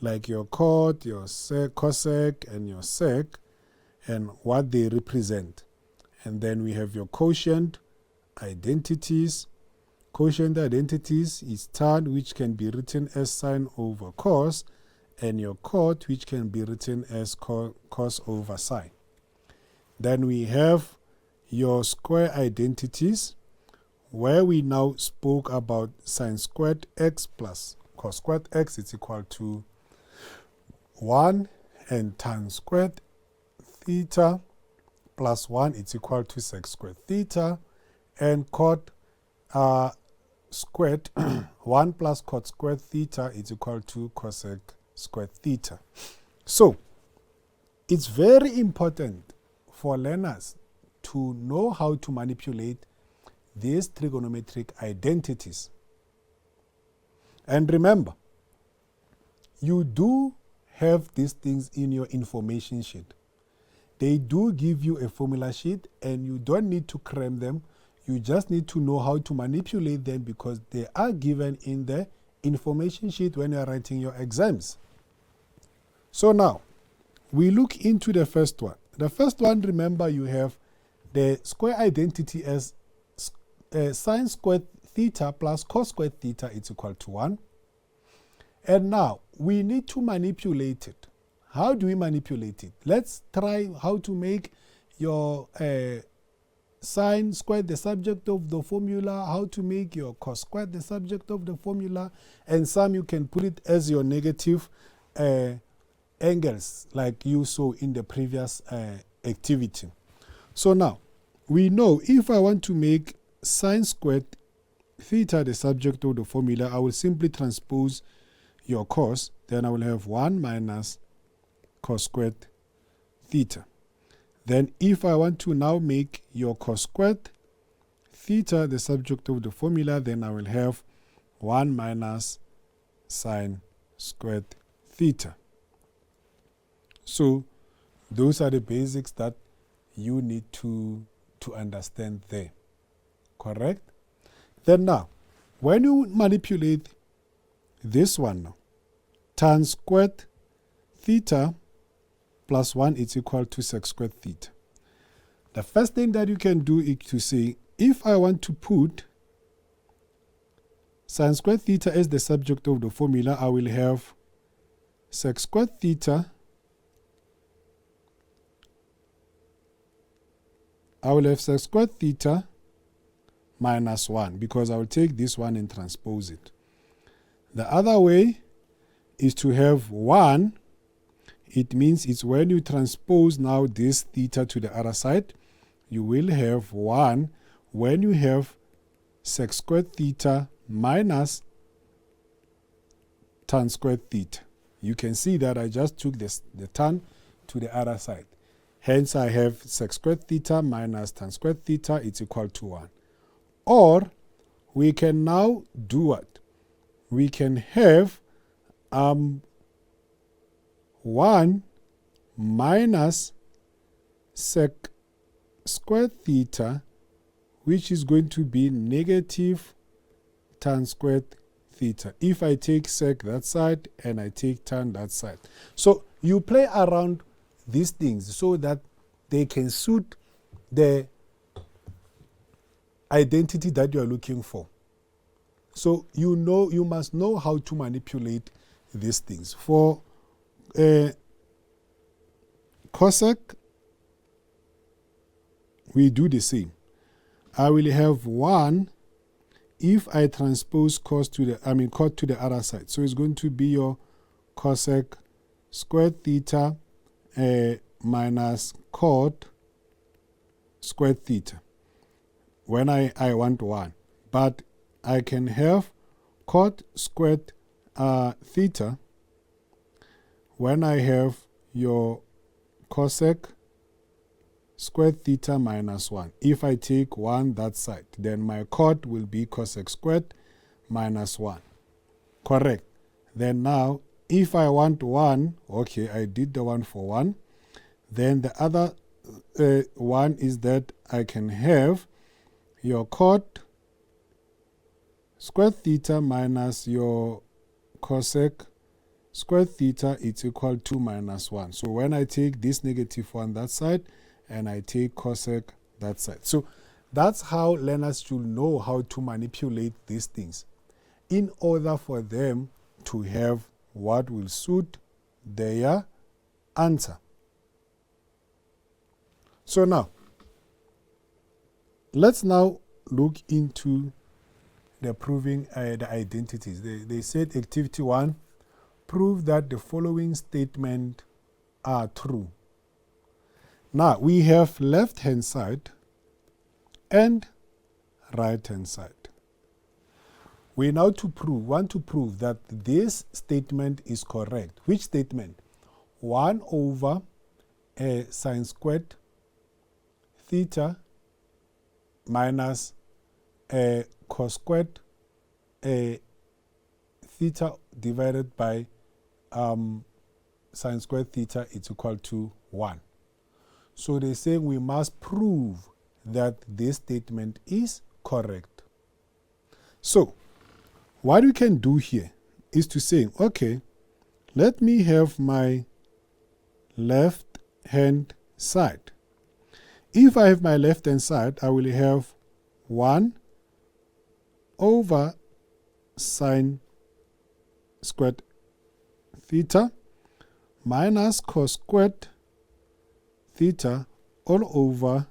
like your cot, your cosec, and your sec, and what they represent. And then we have your quotient identities. Quotient identities is tan, which can be written as sine over cos, and your cot, which can be written as cos over sine. Then we have your square identities, where we now spoke about sine squared x plus cos squared x is equal to 1, and tan squared theta plus 1 is equal to sec squared theta, and cot squared 1 plus cot squared theta is equal to cosec squared theta. So it's very important for learners to know how to manipulate these trigonometric identities. And remember, you do have these things in your information sheet. They do give you a formula sheet, and you don't need to cram them. You just need to know how to manipulate them, because they are given in the information sheet when you are writing your exams. So now, we look into the first one. The first one, remember, you have the square identity as sine squared theta plus cos squared theta is equal to 1. And now, we need to manipulate it. How do we manipulate it? Let's try how to make your sine squared the subject of the formula, how to make your cos squared the subject of the formula, and some you can put it as your negative angles, like you saw in the previous activity. So now, we know if I want to make sine squared theta the subject of the formula, I will simply transpose your cos, then I will have 1 minus cos squared theta. Then if I want to now make your cos squared theta the subject of the formula, then I will have 1 minus sine squared theta. So those are the basics that you need to understand there. Correct? Then now, when you manipulate this one now, tan squared theta plus 1 is equal to sec squared theta. The first thing that you can do is to say, if I want to put sine squared theta as the subject of the formula, I will have sec squared theta. I will have sec squared theta minus 1, because I will take this one and transpose it. The other way is to have 1. It means it's when you transpose now this theta to the other side, you will have 1 when you have sec squared theta minus tan squared theta. You can see that I just took the tan to the other side. Hence, I have sec squared theta minus tan squared theta is equal to 1. Or, we can now do what? We can have 1 minus sec squared theta, which is going to be negative tan squared theta. If I take sec that side and I take tan that side. So, you play around these things so that they can suit the identity that you are looking for. So you must know how to manipulate these things. For cosec, we do the same. I will have 1 if I transpose cot to the other side. So it's going to be your cosec squared theta minus cot squared theta when I want 1. But I can have cot squared theta when I have your cosec squared theta minus 1. If I take 1 that side, then my cot will be cosec squared minus 1. Correct. Then now, if I want 1, okay, I did the one for 1. Then the other one is that I can have your cot squared theta minus your cosec squared theta is equal to minus 1. So when I take this negative 1 that side, and I take cosec that side. So that's how learners should know how to manipulate these things in order for them to have what will suit their answer. So now, let's now look into the proving the identities. They said activity 1, prove that the following statement are true. Now, we have left-hand side and right-hand side. We now want to prove that this statement is correct. Which statement? 1 over sine squared theta minus cos squared theta divided by sine squared theta is equal to 1. So they say we must prove that this statement is correct. So what we can do here is to say, okay, let me have my left hand side. If I have my left hand side, I will have 1 over sine squared theta minus cos squared theta all over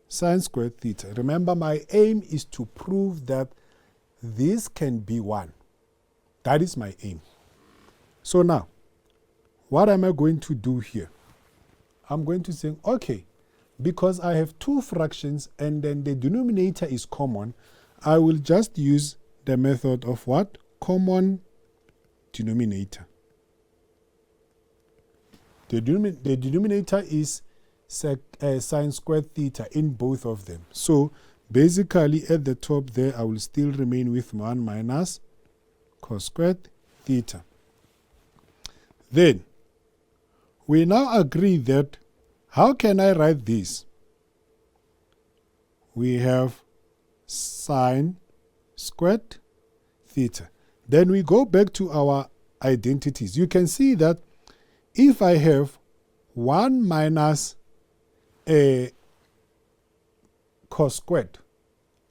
sine squared theta. Remember, my aim is to prove that this can be 1. That is my aim. So now, what am I going to do here? I'm going to say, okay, because I have 2 fractions and then the denominator is common, I will just use the method of what? Common denominator. The denominator is sine squared theta in both of them. So basically at the top there, I will still remain with 1 minus cos squared theta. Then we now agree that, how can I write this? We have sine squared theta. Then we go back to our identities. You can see that if I have 1 minus a cos squared,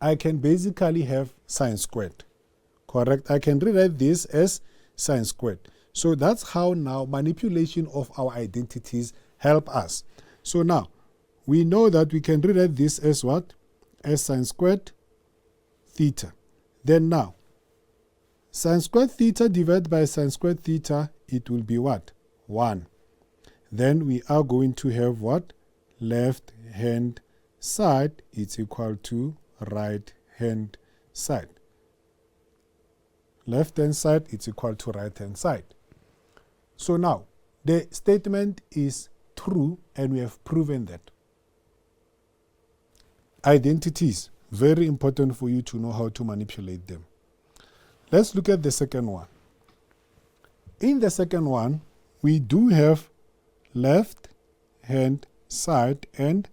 I can basically have sine squared. Correct? I can rewrite this as sine squared. So that's how now manipulation of our identities help us. So now, we know that we can rewrite this as what? As sine squared theta. Then now, sine squared theta divided by sine squared theta, it will be what? 1. Then we are going to have what? Left hand side is equal to right hand side. Left hand side is equal to right hand side. So now, the statement is true and we have proven that. Identities, very important for you to know how to manipulate them. Let's look at the second one. In the second one, we do have left hand side and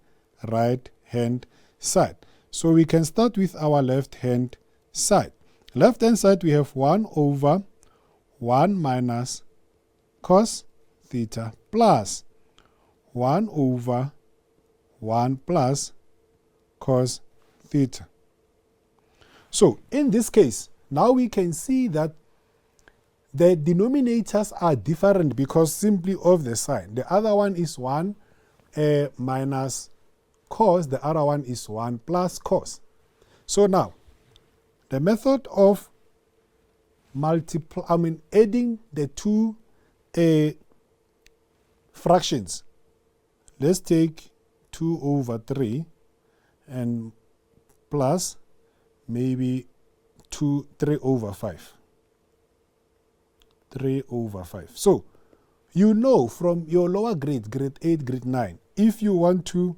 right hand side. So we can start with our left hand side. Left hand side we have 1 over 1 minus cos theta plus 1 over 1 plus cos theta. So in this case, now we can see that the denominators are different because simply of the sign. The other one is 1 minus cos, the other one is 1 plus cos. So now, the method of adding the 2 fractions let's take 2 over 3 and plus maybe 3 over 5. 3 over 5. So, you know from your lower grade, grade 8, grade 9, if you want to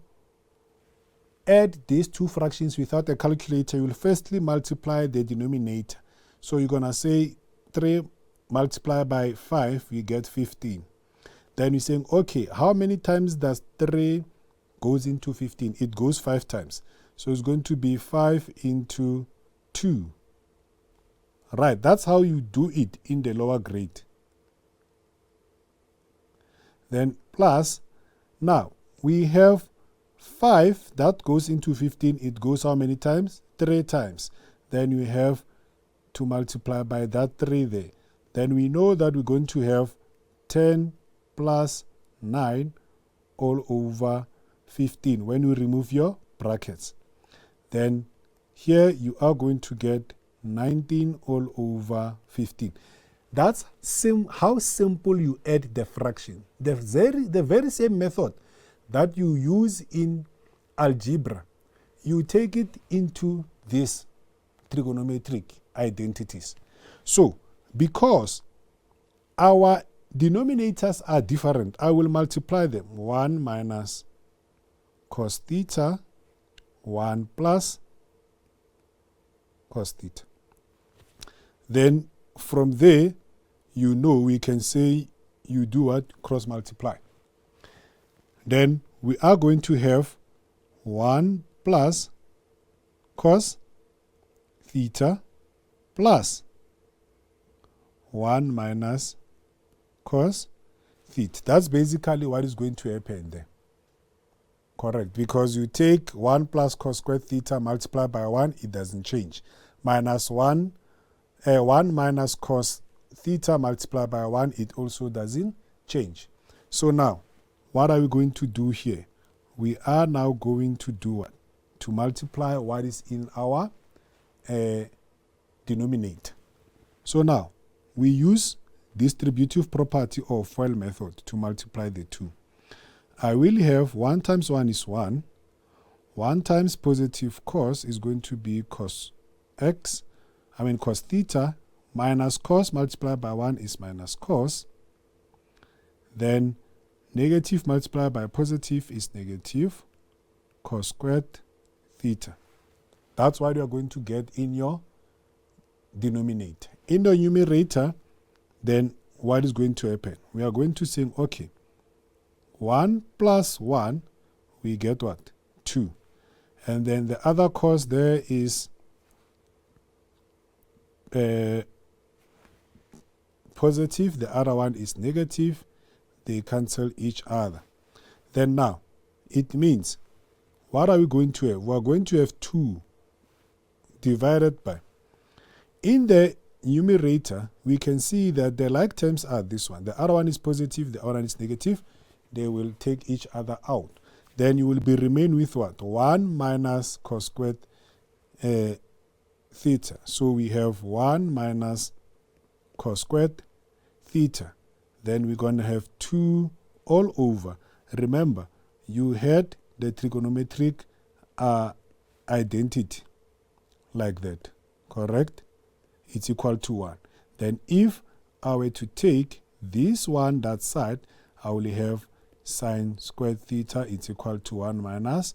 add these two fractions without a calculator, you will firstly multiply the denominator. So you're going to say 3 multiplied by 5, you get 15. Then you're saying, okay, how many times does 3 goes into 15? It goes 5 times. So it's going to be 5 into 2. Right, that's how you do it in the lower grade. Then plus, now we have 5 that goes into 15. It goes how many times? 3 times. Then we have to multiply by that 3 there. Then we know that we're going to have 10 plus 9 all over 15 when you remove your brackets. Then here you are going to get 19 all over 15. That's how simple you add the fraction. The very same method that you use in algebra, you take it into this trigonometric identities. So, because our denominators are different, I will multiply them. 1 minus cos theta, 1 plus cos theta. Then from there, you know we can say you do what? Cross multiply. Then we are going to have 1 plus cos theta plus 1 minus cos theta. That's basically what is going to happen there. Correct. Because you take 1 plus cos squared theta multiplied by 1, it doesn't change. Minus 1 minus cos theta multiplied by 1, it also doesn't change. So now, what are we going to do here? We are now going to do what? To multiply what is in our denominator. So now, we use distributive property or FOIL method to multiply the two. I will have 1 times 1 is 1. 1 times positive cos is going to be cos theta, minus cos multiplied by 1 is minus cos. Then negative multiplied by positive is negative cos squared theta. That's what you are going to get in your denominator. In the numerator, then what is going to happen? We are going to say, okay, 1 plus 1, we get what? 2. And then the other cos there is positive, the other one is negative. They cancel each other. Then now, it means, what are we going to have? We are going to have 2 divided by. In the numerator, we can see that the like terms are this one. The other one is positive, the other one is negative. They will take each other out. Then you will be remain with what? 1 minus cos squared theta. So we have 1 minus cos squared theta. Then we're going to have 2 all over. Remember, you had the trigonometric identity like that, correct? It's equal to 1. Then if I were to take this one, that side, I will have sine squared theta is equal to 1 minus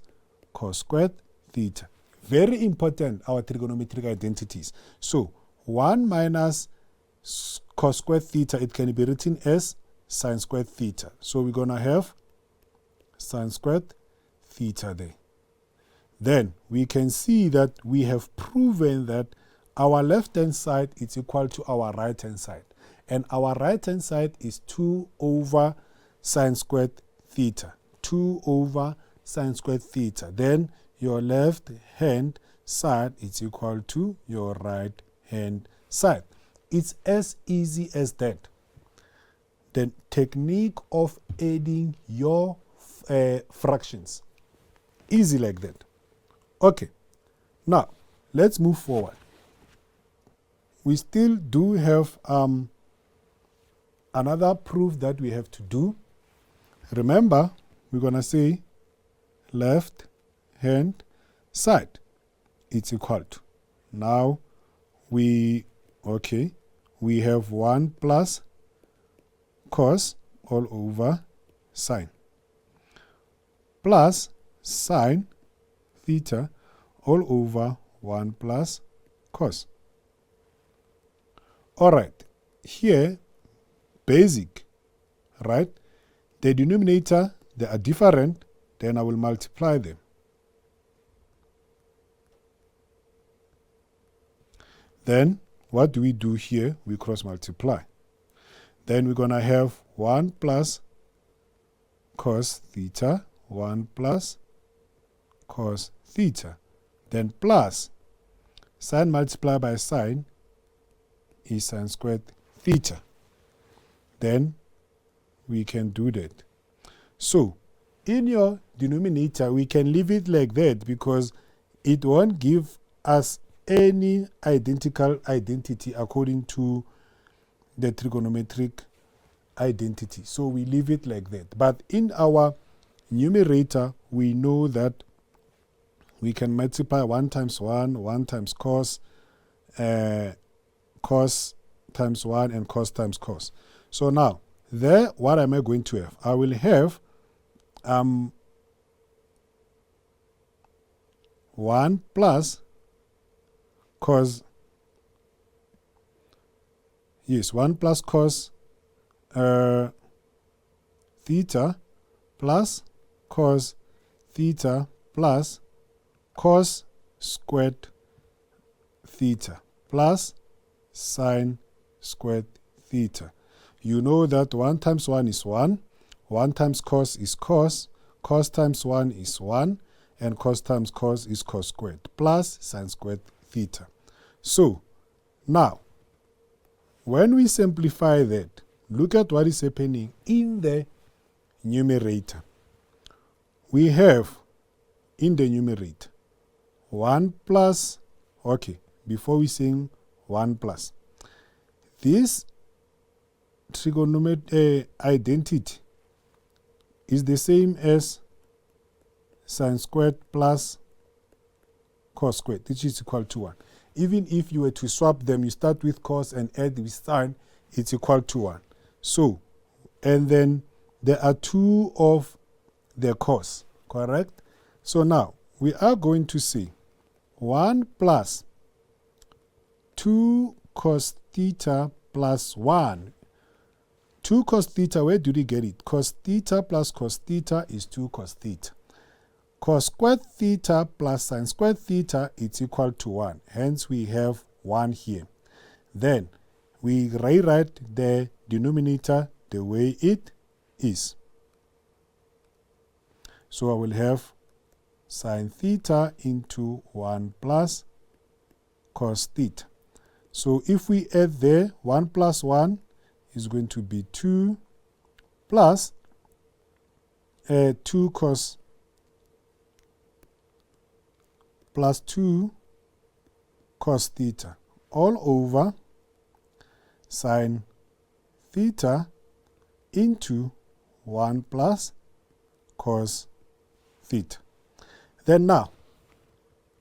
cos squared theta. Very important, our trigonometric identities. So 1 minus cos squared theta, it can be written as sine squared theta. So we're going to have sine squared theta there. Then we can see that we have proven that our left-hand side is equal to our right-hand side. And our right-hand side is 2 over sine squared theta. 2 over sine squared theta. Then your left-hand side is equal to your right-hand side. It's as easy as that. The technique of adding your fractions. Easy like that. Okay. Now, let's move forward. We still do have another proof that we have to do. Remember, we're going to say left hand side. It's equal to. Now we have 1 plus cos all over sine plus sine theta all over 1 plus cos. All right, here, basic, right? The denominator, they are different, then I will multiply them. Then, what do we do here? We cross multiply. Then we're going to have 1 plus cos theta, 1 plus cos theta. Then plus sine multiplied by sine is sine squared theta. Then we can do that. So in your denominator, we can leave it like that because it won't give us any identical identity according to the trigonometric identity. So we leave it like that. But in our numerator, we know that we can multiply 1 times 1, 1 times cos, cos times 1, and cos times cos. So now, there, what am I going to have? I will have 1 plus cos, yes, 1 plus cos theta plus cos theta plus cos squared theta plus sine squared theta. You know that 1 times 1 is 1, 1 times cos is cos, cos times 1 is 1, and cos times cos is cos squared plus sine squared theta. So, now, when we simplify that, look at what is happening in the numerator. We have in the numerator 1 plus, before we sing 1 plus, this trigonometric identity is the same as sine squared plus cos squared, which is equal to 1. Even if you were to swap them, you start with cos and add with sine, it's equal to 1. So, and then there are 2 of the cos, correct? So now, we are going to say 1 plus 2 cos theta plus 1. 2 cos theta, where do we get it? Cos theta plus cos theta is 2 cos theta. Cos squared theta plus sine squared theta is equal to 1. Hence, we have 1 here. Then, we rewrite the denominator the way it is. So, I will have sine theta into 1 plus cos theta. So, if we add there, 1 plus 1 is going to be 2 plus 2 cos plus 2 cos theta all over sine theta into 1 plus cos theta. Then now,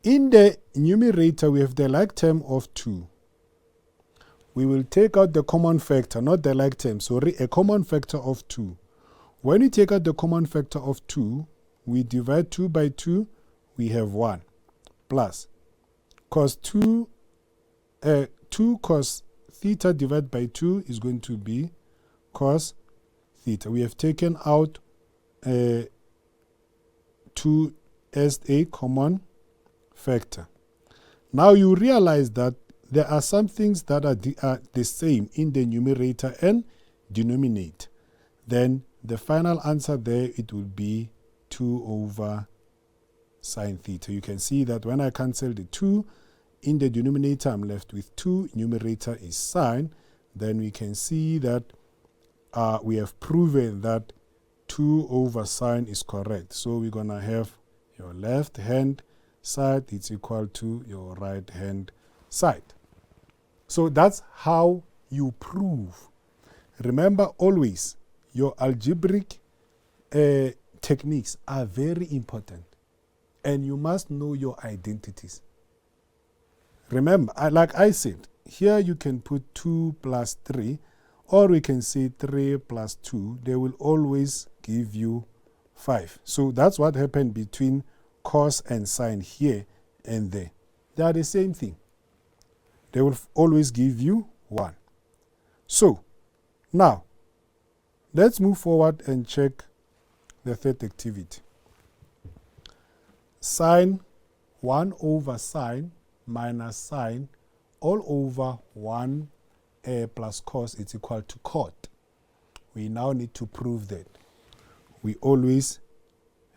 in the numerator, we have the like term of 2. We will take out the common factor, not the like term, sorry, a common factor of 2. When we take out the common factor of 2, we divide 2 by 2, we have 1, plus cos 2 cos theta divided by 2 is going to be cos theta. We have taken out 2 as a common factor. Now you realize that there are some things that are the same in the numerator and denominator. Then the final answer there, it will be 2 over sine theta. You can see that when I cancel the 2 in the denominator, I'm left with 2. Numerator is sine. Then we can see that we have proven that 2 over sine is correct. So we're going to have your left hand side is equal to your right hand side. So that's how you prove. Remember always, your algebraic techniques are very important, and you must know your identities. Remember, like I said, here you can put 2 plus 3, or we can say 3 plus 2. They will always give you 5. So that's what happened between cos and sine here and there. They are the same thing. They will always give you 1. So now, let's move forward and check the third activity. Sine 1 over sine minus sine all over 1 plus cos is equal to cot. We now need to prove that. We always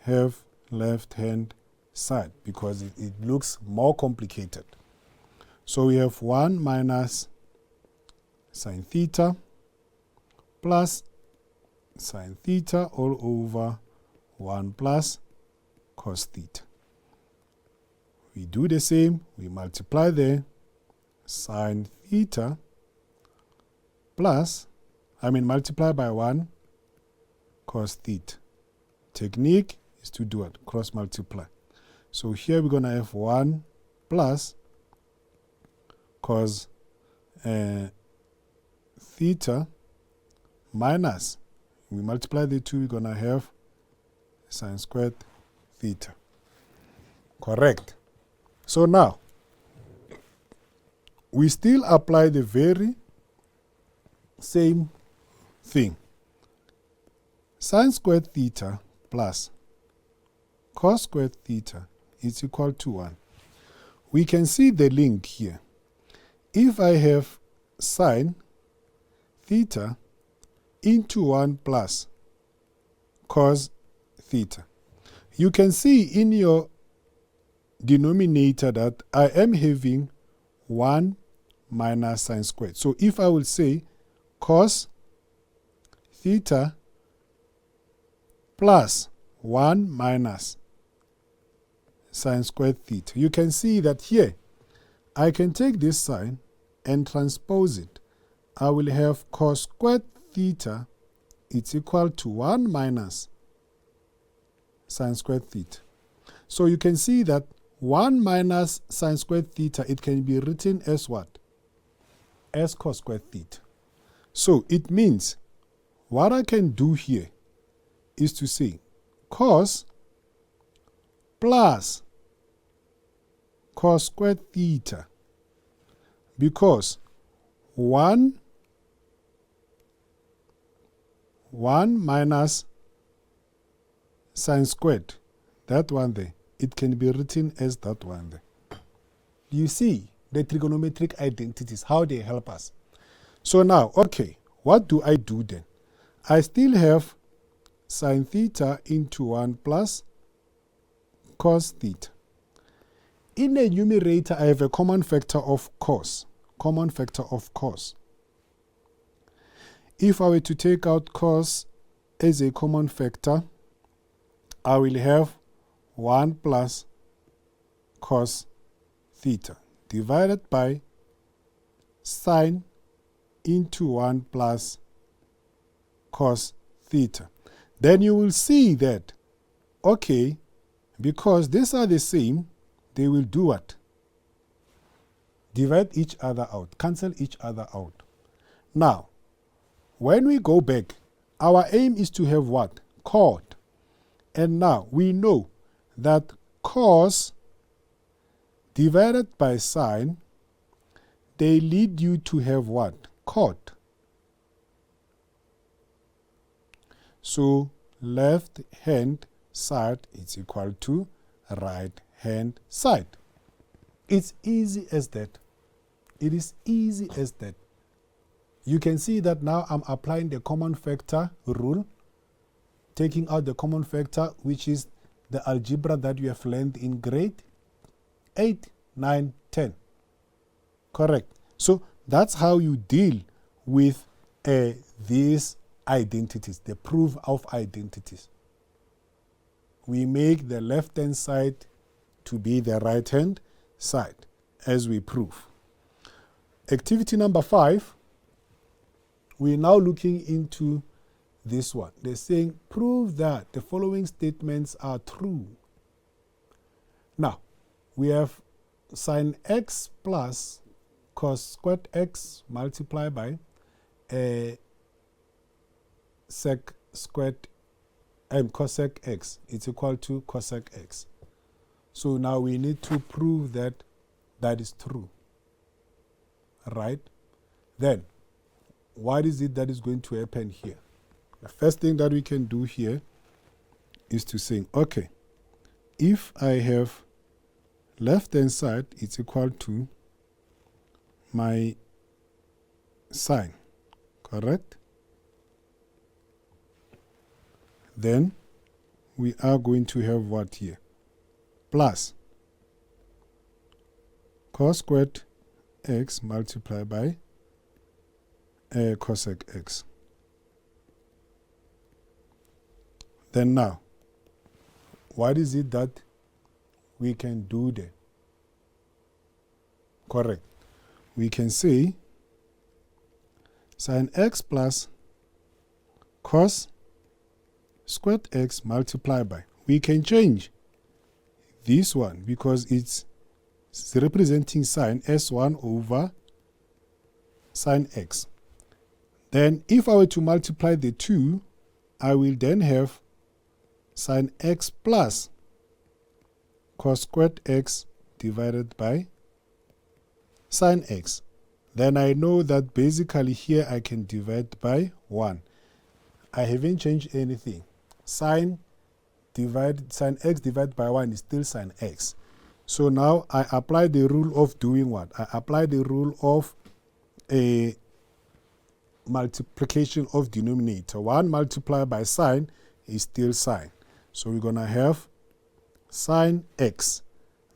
have left-hand side because it looks more complicated. So we have 1 minus sine theta plus sine theta all over 1 plus cos theta. We do the same. We multiply there. Sine theta plus, multiply by 1 cos theta. Technique is to do it, cross multiply. So here we're going to have 1 plus cos theta minus, we multiply the 2, we're going to have sine squared theta. Correct. So now, we still apply the very same thing. Sine squared theta plus cos squared theta is equal to 1. We can see the link here. If I have sine theta into 1 plus cos theta, you can see in your denominator that I am having 1 minus sine squared. So if I will say cos theta plus 1 minus sine squared theta, you can see that here I can take this sine and transpose it. I will have cos squared theta is equal to 1 minus sine squared theta. So you can see that 1 minus sine squared theta, it can be written as what? As cos squared theta. So it means what I can do here is to say cos plus cos squared theta, because 1 minus sine squared, that one there, it can be written as that one there. You see the trigonometric identities, how they help us. So now, okay, what do I do then? I still have sine theta into 1 plus cos theta. In the numerator, I have a common factor of cos. Common factor of cos. If I were to take out cos as a common factor, I will have 1 plus cos theta divided by sine into 1 plus cos theta. Then you will see that, okay, because these are the same, they will do what? Divide each other out, cancel each other out. Now, when we go back, our aim is to have what? Cot. And now we know that cos divided by sine, they lead you to have what? Cot. So left hand side is equal to right hand side. It's easy as that. It is easy as that. You can see that now I'm applying the common factor rule, taking out the common factor, which is the algebra that you have learned in grade 8, 9, 10. Correct. So that's how you deal with these identities, the proof of identities. We make the left-hand side to be the right-hand side as we prove. Activity number 5, we're now looking into this one. They're saying, prove that the following statements are true. Now, we have sine x plus cos squared x multiplied by sec squared cosec x. It's equal to cosec x. So now we need to prove that that is true. Right? Then, what is it that is going to happen here? The first thing that we can do here is to say, okay, if I have left hand side, it's equal to my sine, correct? Then we are going to have what here? Plus cos squared x multiplied by cosec x. Then now, what is it that we can do there? Correct. We can say sine x plus cos squared x multiplied by. We can change this one because it's representing sine s1 over sine x. Then if I were to multiply the two, I will then have sine x plus cos squared x divided by sine x. Then I know that basically here I can divide by 1. I haven't changed anything. Sine x divided by 1 is still sine x. So now I apply the rule of doing what? I apply the rule of a multiplication of denominator. 1 multiplied by sine is still sine. So we're going to have sine x.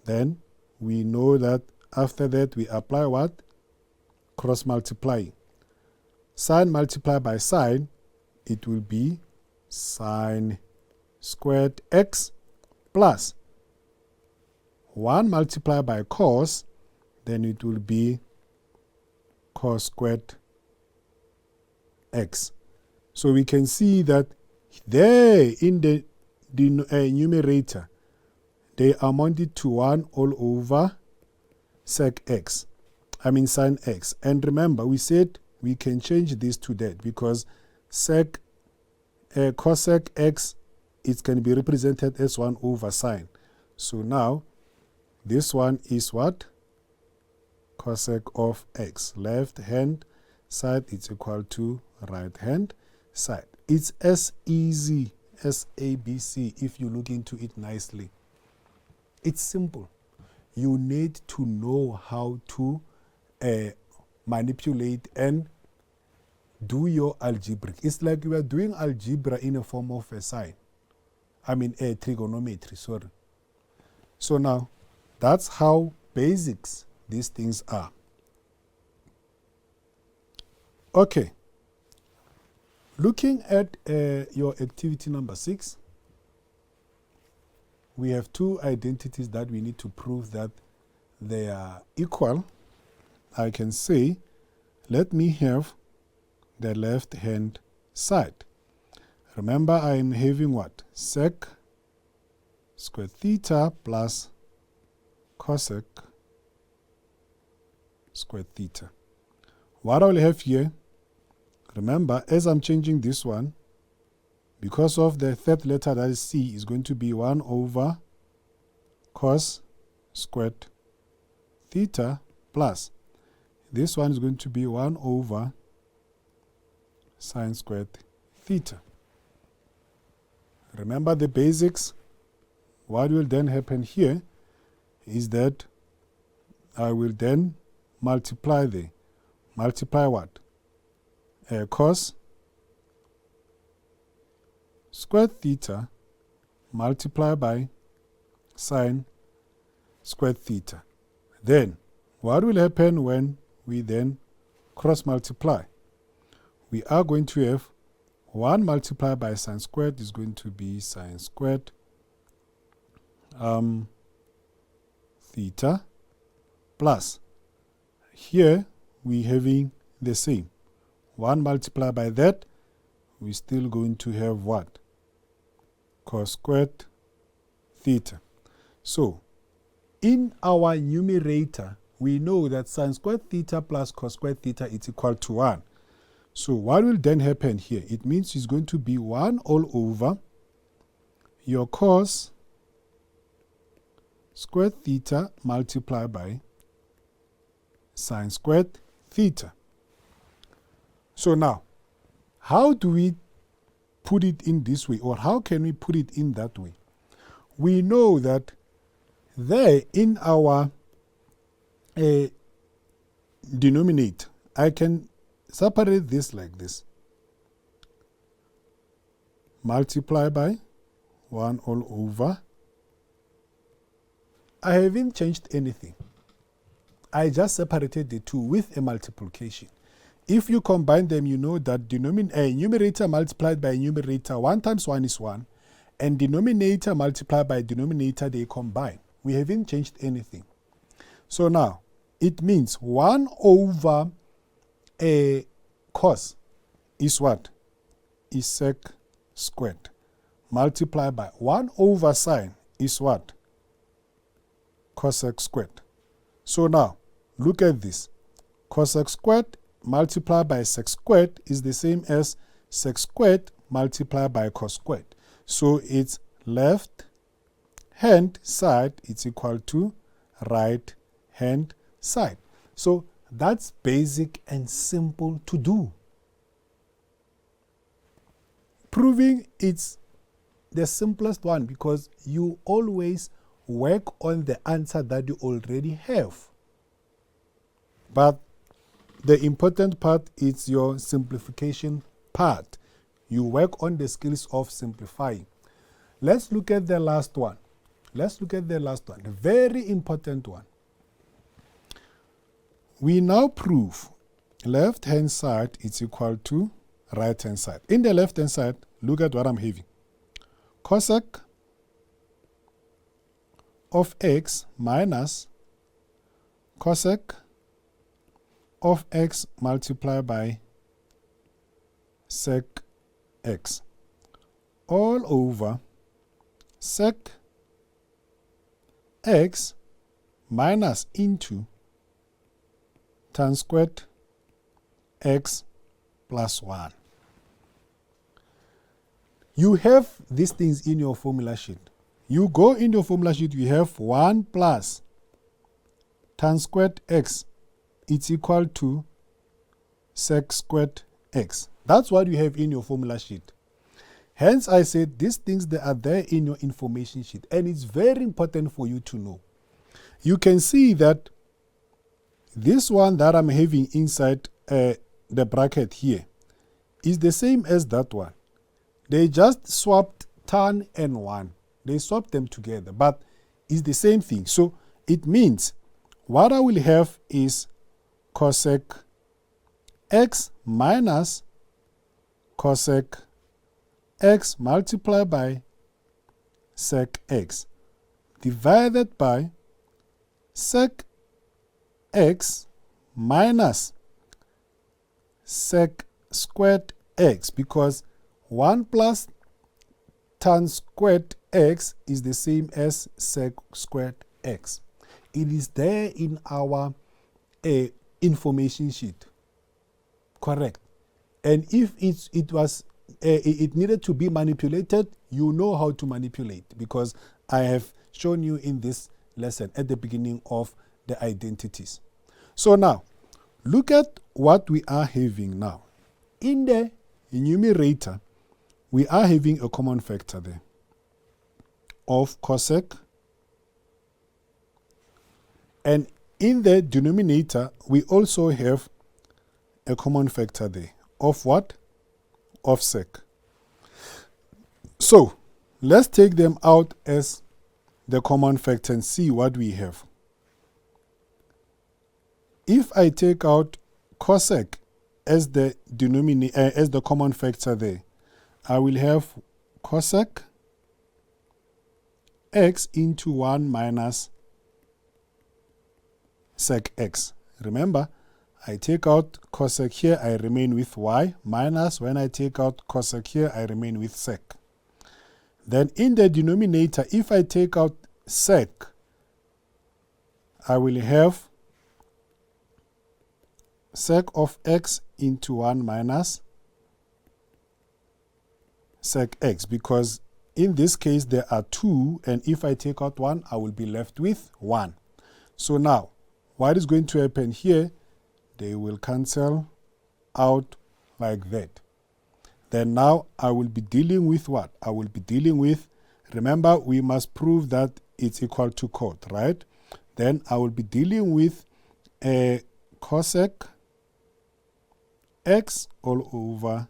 Then we know that after that we apply what? Cross multiplying. Sine multiplied by sine, it will be sine squared x plus 1 multiplied by cos, then it will be cos squared x. So we can see that there in the numerator, they amounted to 1 all over sec x. I mean sine x. And remember, we said we can change this to that because sec cosec x, it can be represented as 1 over sine. So now, this one is what? Cosec of x. Left hand side is equal to right hand side. It's as easy as ABC if you look into it nicely. It's simple. You need to know how to manipulate and do your algebraic. It's like you are doing algebra in a form of a sine. I mean a trigonometry, sorry. So now, that's how basics these things are. Okay. Looking at your activity number 6, we have two identities that we need to prove that they are equal. I can say, let me have the left hand side. Remember, I am having what? Sec squared theta plus cosec squared theta. What I will have here, remember, as I'm changing this one, because of the third letter that is C, is going to be 1 over cos squared theta plus this one is going to be 1 over sine squared theta. Remember the basics. What will then happen here is that I will then multiply what? Cos squared theta multiplied by sine squared theta. Then, what will happen when we then cross multiply? We are going to have 1 multiplied by sine squared is going to be sine squared theta plus, here we having the same. 1 multiplied by that we're still going to have what? Cos squared theta. So, in our numerator, we know that sin squared theta plus cos squared theta is equal to 1. So what will then happen here? It means it's going to be 1 all over your cos squared theta multiplied by sin squared theta. So now, how do we put it in this way, or how can we put it in that way? We know that there in our denominator, I can separate this like this. Multiply by 1 all over. I haven't changed anything. I just separated the two with a multiplication. If you combine them, you know that numerator multiplied by numerator, 1 times 1 is 1, and denominator multiplied by denominator, they combine. We haven't changed anything. So now, it means 1 over a cos is what? Is sec squared. Multiplied by 1 over sine is what? Cosec squared. So now, look at this. Cosec squared multiplied by sec squared is the same as sec squared multiplied by cos squared. So it's left hand side is equal to right hand side. So that's basic and simple to do. Proving it's the simplest one because you always work on the answer that you already have. But the important part is your simplification part. You work on the skills of simplifying. Let's look at the last one. Let's look at the last one, the very important one. We now prove left-hand side is equal to right-hand side. In the left-hand side, look at what I'm having. Cosec of x minus cosec of x multiplied by sec x all over sec x minus into tan squared x plus 1. You have these things in your formula sheet. You go in your formula sheet, you have 1 plus tan squared x is equal to sec squared x. That's what you have in your formula sheet. Hence, I said these things that are there in your information sheet, and it's very important for you to know. You can see that this one that I'm having inside the bracket here is the same as that one. They just swapped tan and 1. They swapped them together, but it's the same thing. So it means what I will have is cosec x minus cosec x multiplied by sec x divided by sec x minus sec squared x, because 1 plus tan squared x is the same as sec squared x. It is there in our information sheet. Correct. And if it needed to be manipulated, you know how to manipulate, because I have shown you in this lesson at the beginning of the identities. So now, look at what we are having now. In the numerator, we are having a common factor there of cosec. And in the denominator, we also have a common factor there of what? Of sec. So, let's take them out as the common factor and see what we have. If I take out cosec as the denominator, as the common factor there, I will have cosec x into 1 minus sec x. Remember, I take out cosec here, I remain with y, minus when I take out cosec here, I remain with sec. Then in the denominator, if I take out sec, I will have sec of x into 1 minus sec x, because in this case there are 2, and if I take out 1, I will be left with 1. So now, what is going to happen here? They will cancel out like that. Then now I will be dealing with what? I will be dealing with, remember, we must prove that it's equal to cot, right? Then I will be dealing with a cosec x all over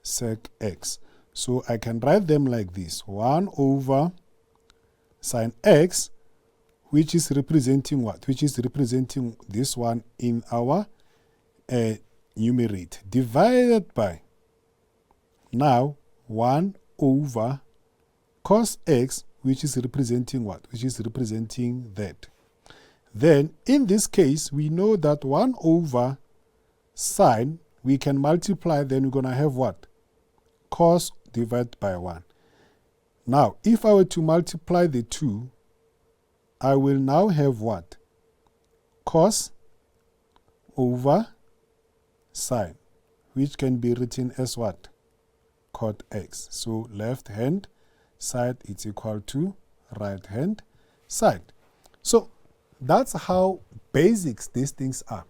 sec x. So I can write them like this: 1 over sine x, which is representing what? Which is representing this one in our numerator, divided by now 1 over cos x, which is representing what? Which is representing that. Then in this case, we know that 1 over sine, we can multiply, then we're going to have what? Cos divided by 1. Now, if I were to multiply the two, I will now have what? Cos over sine, which can be written as what? Cot x. So left hand side is equal to right hand side. So that's how basics these things are.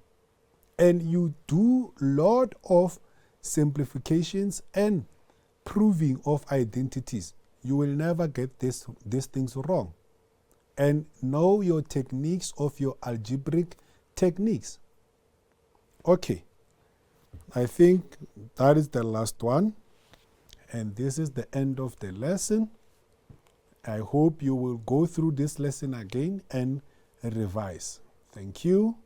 And you do a lot of simplifications and proving of identities. You will never get these things wrong. And know your techniques of your algebraic techniques. Okay, I think that is the last one. And this is the end of the lesson. I hope you will go through this lesson again and revise. Thank you.